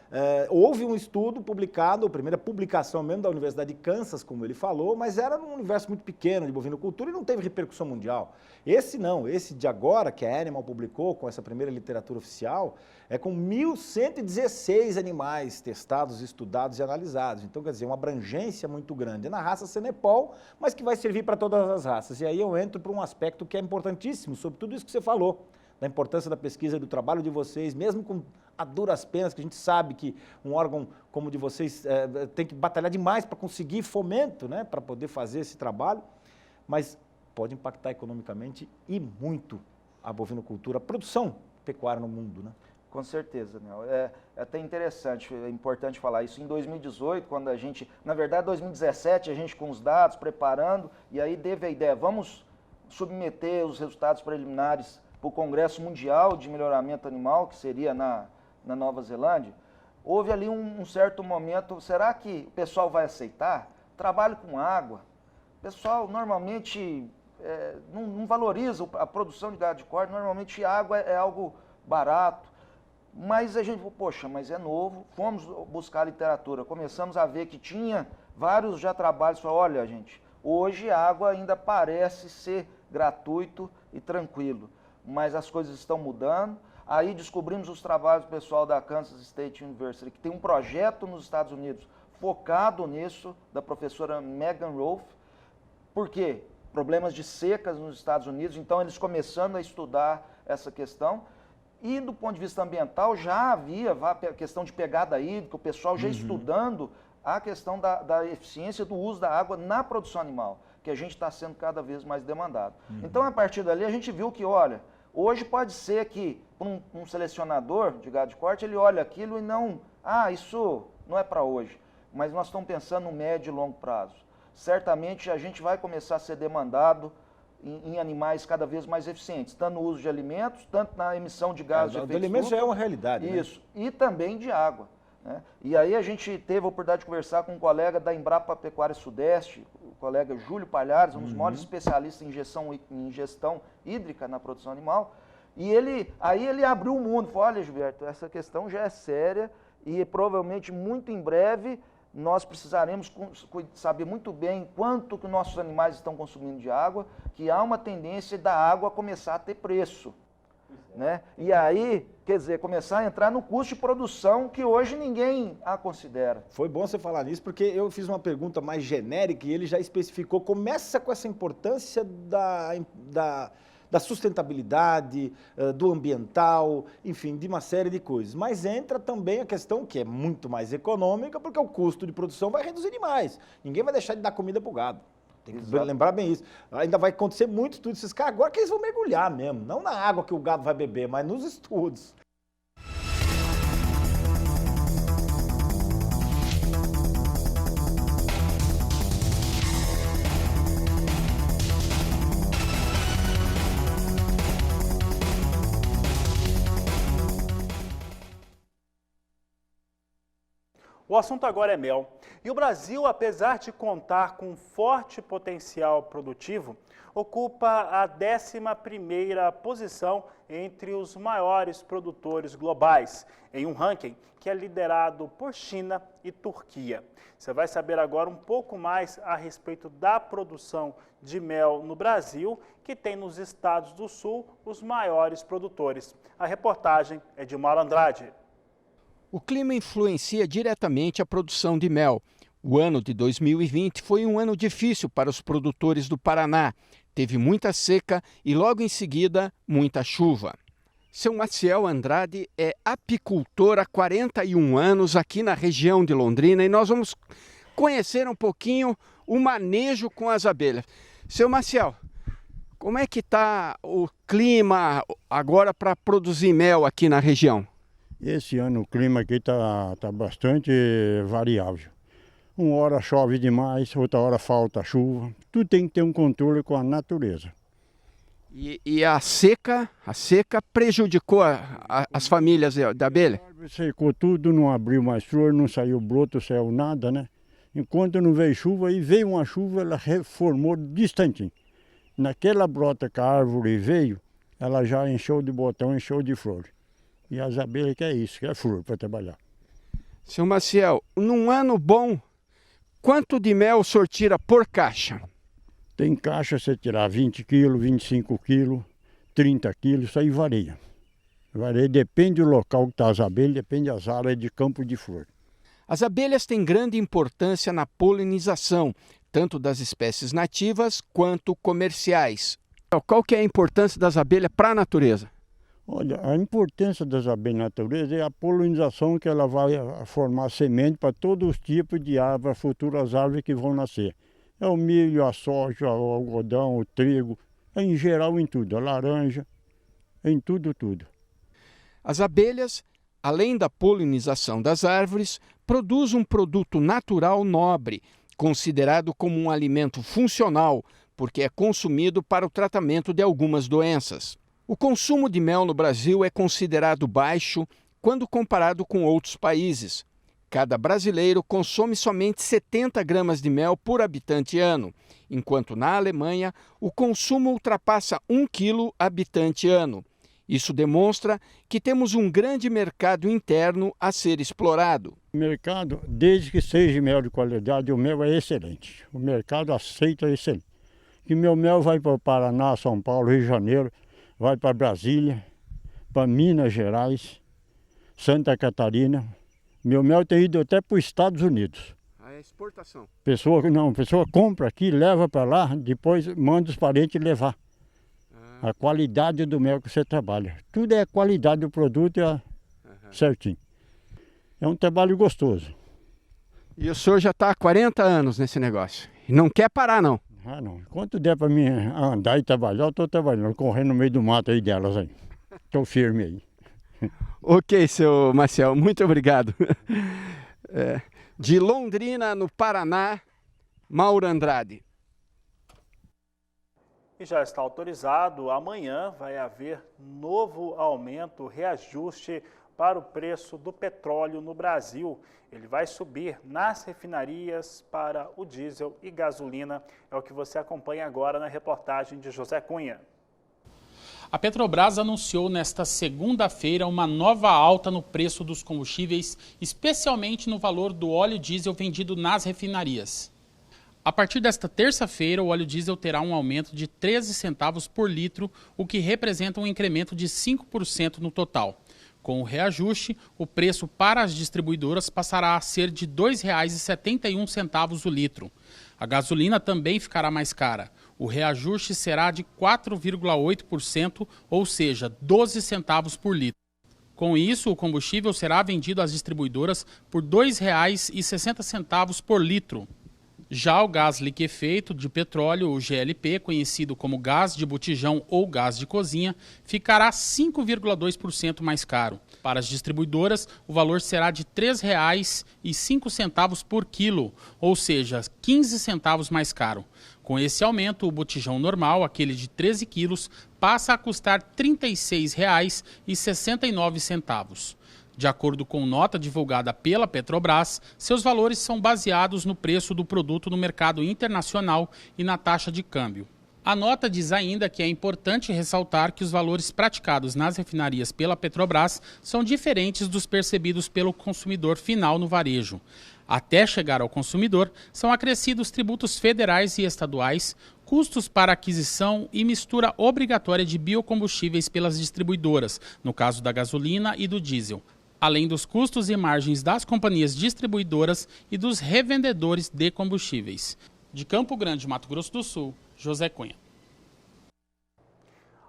houve um estudo publicado, a primeira publicação mesmo da Universidade de Kansas, como ele falou, mas era num universo muito pequeno de bovinocultura e não teve repercussão mundial. Esse não, esse de agora, que a Animal publicou com essa primeira literatura oficial, é com 1.116 animais testados, estudados e analisados. Então, quer dizer, uma abrangência muito grande. É na raça Senepol, mas que vai servir para todas as raças. E aí eu entro para um aspecto que é importantíssimo, sobre tudo isso que você falou, da importância da pesquisa e do trabalho de vocês, mesmo com a duras penas, que a gente sabe que um órgão como o de vocês tem que batalhar demais para conseguir fomento, né, para poder fazer esse trabalho, mas pode impactar economicamente e muito a bovinocultura, a produção pecuária no mundo, né? Com certeza, Nel. É até interessante, é importante falar isso. Em 2018, quando a gente, na verdade, 2017, a gente com os dados, preparando, e aí teve a ideia, vamos submeter os resultados preliminares para o Congresso Mundial de Melhoramento Animal, que seria na Nova Zelândia. Houve ali um certo momento, será que o pessoal vai aceitar? Trabalho com água. O pessoal normalmente não valoriza a produção de gado de corte, normalmente água é algo barato. Mas a gente falou, poxa, mas é novo, fomos buscar literatura, começamos a ver que tinha vários já trabalhos, falou, olha gente, hoje a água ainda parece ser gratuito e tranquilo, mas as coisas estão mudando. Aí descobrimos os trabalhos do pessoal da Kansas State University, que tem um projeto nos Estados Unidos focado nisso, da professora Megan Rolfe. Por quê? Problemas de secas nos Estados Unidos, então eles começando a estudar essa questão. E do ponto de vista ambiental já havia a questão de pegada hídrica, o pessoal já estudando a questão da eficiência do uso da água na produção animal, que a gente está sendo cada vez mais demandado. Então, a partir dali, a gente viu que, olha, hoje pode ser que um selecionador de gado de corte, ele olha aquilo e não, isso não é para hoje, mas nós estamos pensando no médio e longo prazo. Certamente a gente vai começar a ser demandado em animais cada vez mais eficientes, tanto no uso de alimentos, tanto na emissão de gases de efeito estufa. De alimentos já é uma realidade, isso, né? E também de água, né? E aí a gente teve a oportunidade de conversar com um colega da Embrapa Pecuária Sudeste, o colega Júlio Palhares, um dos maiores especialistas em gestão hídrica na produção animal, e ele abriu o mundo, falou, olha Gilberto, essa questão já é séria e provavelmente muito em breve nós precisaremos saber muito bem quanto que nossos animais estão consumindo de água, que há uma tendência da água começar a ter preço, né? E aí, quer dizer, começar a entrar no custo de produção que hoje ninguém a considera. Foi bom você falar nisso, porque eu fiz uma pergunta mais genérica e ele já especificou, começa com essa importância da sustentabilidade, do ambiental, enfim, de uma série de coisas. Mas entra também a questão que é muito mais econômica, porque o custo de produção vai reduzir demais. Ninguém vai deixar de dar comida para o gado. Tem que lembrar bem isso. Ainda vai acontecer muito estudo desses caras agora que eles vão mergulhar mesmo. Não na água que o gado vai beber, mas nos estudos. O assunto agora é mel. E o Brasil, apesar de contar com forte potencial produtivo, ocupa a 11ª posição entre os maiores produtores globais, em um ranking que é liderado por China e Turquia. Você vai saber agora um pouco mais a respeito da produção de mel no Brasil, que tem nos estados do Sul os maiores produtores. A reportagem é de Mauro Andrade. O clima influencia diretamente a produção de mel. O ano de 2020 foi um ano difícil para os produtores do Paraná. Teve muita seca e, logo em seguida, muita chuva. Seu Maciel Andrade é apicultor há 41 anos aqui na região de Londrina e nós vamos conhecer um pouquinho o manejo com as abelhas. Seu Maciel, como é que está o clima agora para produzir mel aqui na região? Esse ano o clima aqui tá bastante variável. Uma hora chove demais, outra hora falta chuva. Tudo tem que ter um controle com a natureza. E a seca prejudicou as famílias da abelha? Secou tudo, não abriu mais flor, não saiu broto, saiu nada, né? Enquanto não veio chuva, e veio uma chuva, ela reformou distantinho. Naquela brota que a árvore veio, ela já encheu de botão, encheu de flor. E as abelhas que é isso, que é flor para trabalhar. Seu Maciel, num ano bom, quanto de mel o senhor tira por caixa? Tem caixa você tirar 20 quilos, 25 quilos, 30 quilos, isso aí varia. Varia, depende do local que está as abelhas, depende das áreas de campo de flor. As abelhas têm grande importância na polinização, tanto das espécies nativas quanto comerciais. Qual que é a importância das abelhas para a natureza? Olha, a importância das abelhas na natureza é a polinização, que ela vai formar semente para todos os tipos de árvores, futuras árvores que vão nascer. É o milho, a soja, o algodão, o trigo, em geral em tudo, a laranja, em tudo. As abelhas, além da polinização das árvores, produzem um produto natural nobre, considerado como um alimento funcional, porque é consumido para o tratamento de algumas doenças. O consumo de mel no Brasil é considerado baixo quando comparado com outros países. Cada brasileiro consome somente 70 gramas de mel por habitante ano, enquanto na Alemanha o consumo ultrapassa 1 quilo habitante ano. Isso demonstra que temos um grande mercado interno a ser explorado. O mercado, desde que seja mel de qualidade, o mel é excelente. O mercado aceita excelente. Que meu mel vai para o Paraná, São Paulo, Rio de Janeiro, vai para Brasília, para Minas Gerais, Santa Catarina. Meu mel tem ido até para os Estados Unidos. A exportação? Pessoa compra aqui, leva para lá, depois manda os parentes levar. A qualidade do mel que você trabalha. Tudo é a qualidade do produto, certinho. É um trabalho gostoso. E o senhor já está há 40 anos nesse negócio. E não quer parar, não? Ah, não. Enquanto der para mim andar e trabalhar, eu estou trabalhando, correndo no meio do mato aí delas aí. Estou firme aí. Ok, seu Maciel, muito obrigado. De Londrina, no Paraná, Mauro Andrade. E já está autorizado, amanhã vai haver novo aumento, reajuste para o preço do petróleo no Brasil. Ele vai subir nas refinarias para o diesel e gasolina. É o que você acompanha agora na reportagem de José Cunha. A Petrobras anunciou nesta segunda-feira uma nova alta no preço dos combustíveis, especialmente no valor do óleo diesel vendido nas refinarias. A partir desta terça-feira, o óleo diesel terá um aumento de 13 centavos por litro, o que representa um incremento de 5% no total. Com o reajuste, o preço para as distribuidoras passará a ser de R$ 2,71 o litro. A gasolina também ficará mais cara. O reajuste será de 4,8%, ou seja, 12 centavos por litro. Com isso, o combustível será vendido às distribuidoras por R$ 2,60 por litro. Já o gás liquefeito de petróleo, o GLP, conhecido como gás de botijão ou gás de cozinha, ficará 5,2% mais caro. Para as distribuidoras, o valor será de R$ 3,05 por quilo, ou seja, 15 centavos mais caro. Com esse aumento, o botijão normal, aquele de 13 quilos, passa a custar R$ 36,69. De acordo com nota divulgada pela Petrobras, seus valores são baseados no preço do produto no mercado internacional e na taxa de câmbio. A nota diz ainda que é importante ressaltar que os valores praticados nas refinarias pela Petrobras são diferentes dos percebidos pelo consumidor final no varejo. Até chegar ao consumidor, são acrescidos tributos federais e estaduais, custos para aquisição e mistura obrigatória de biocombustíveis pelas distribuidoras, no caso da gasolina e do diesel, além dos custos e margens das companhias distribuidoras e dos revendedores de combustíveis. De Campo Grande, Mato Grosso do Sul, José Cunha.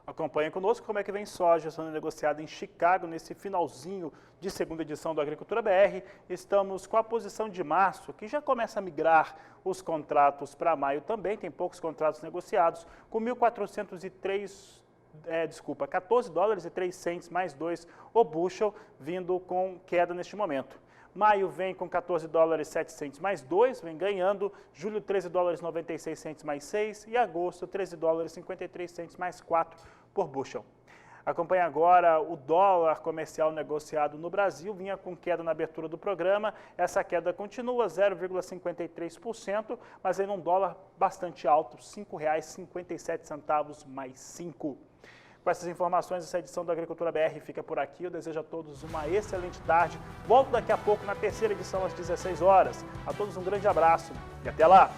Acompanhe conosco como é que vem soja sendo negociada em Chicago nesse finalzinho de segunda edição do Agricultura BR. Estamos com a posição de março, que já começa a migrar os contratos para maio também, tem poucos contratos negociados, com 14 dólares e 3 cents mais 2 o bushel, vindo com queda neste momento. Maio vem com 14 dólares e 7 cents mais 2, vem ganhando. Julho, 13 dólares e 96 cents mais 6. E agosto, 13 dólares e 53 cents mais 4 por bushel. Acompanhe agora o dólar comercial negociado no Brasil, vinha com queda na abertura do programa. Essa queda continua 0,53%, mas em um dólar bastante alto, R$ 5,57 mais 5. Com essas informações, essa edição do Agricultura BR fica por aqui. Eu desejo a todos uma excelente tarde. Volto daqui a pouco na terceira edição às 16 horas. A todos um grande abraço e até lá!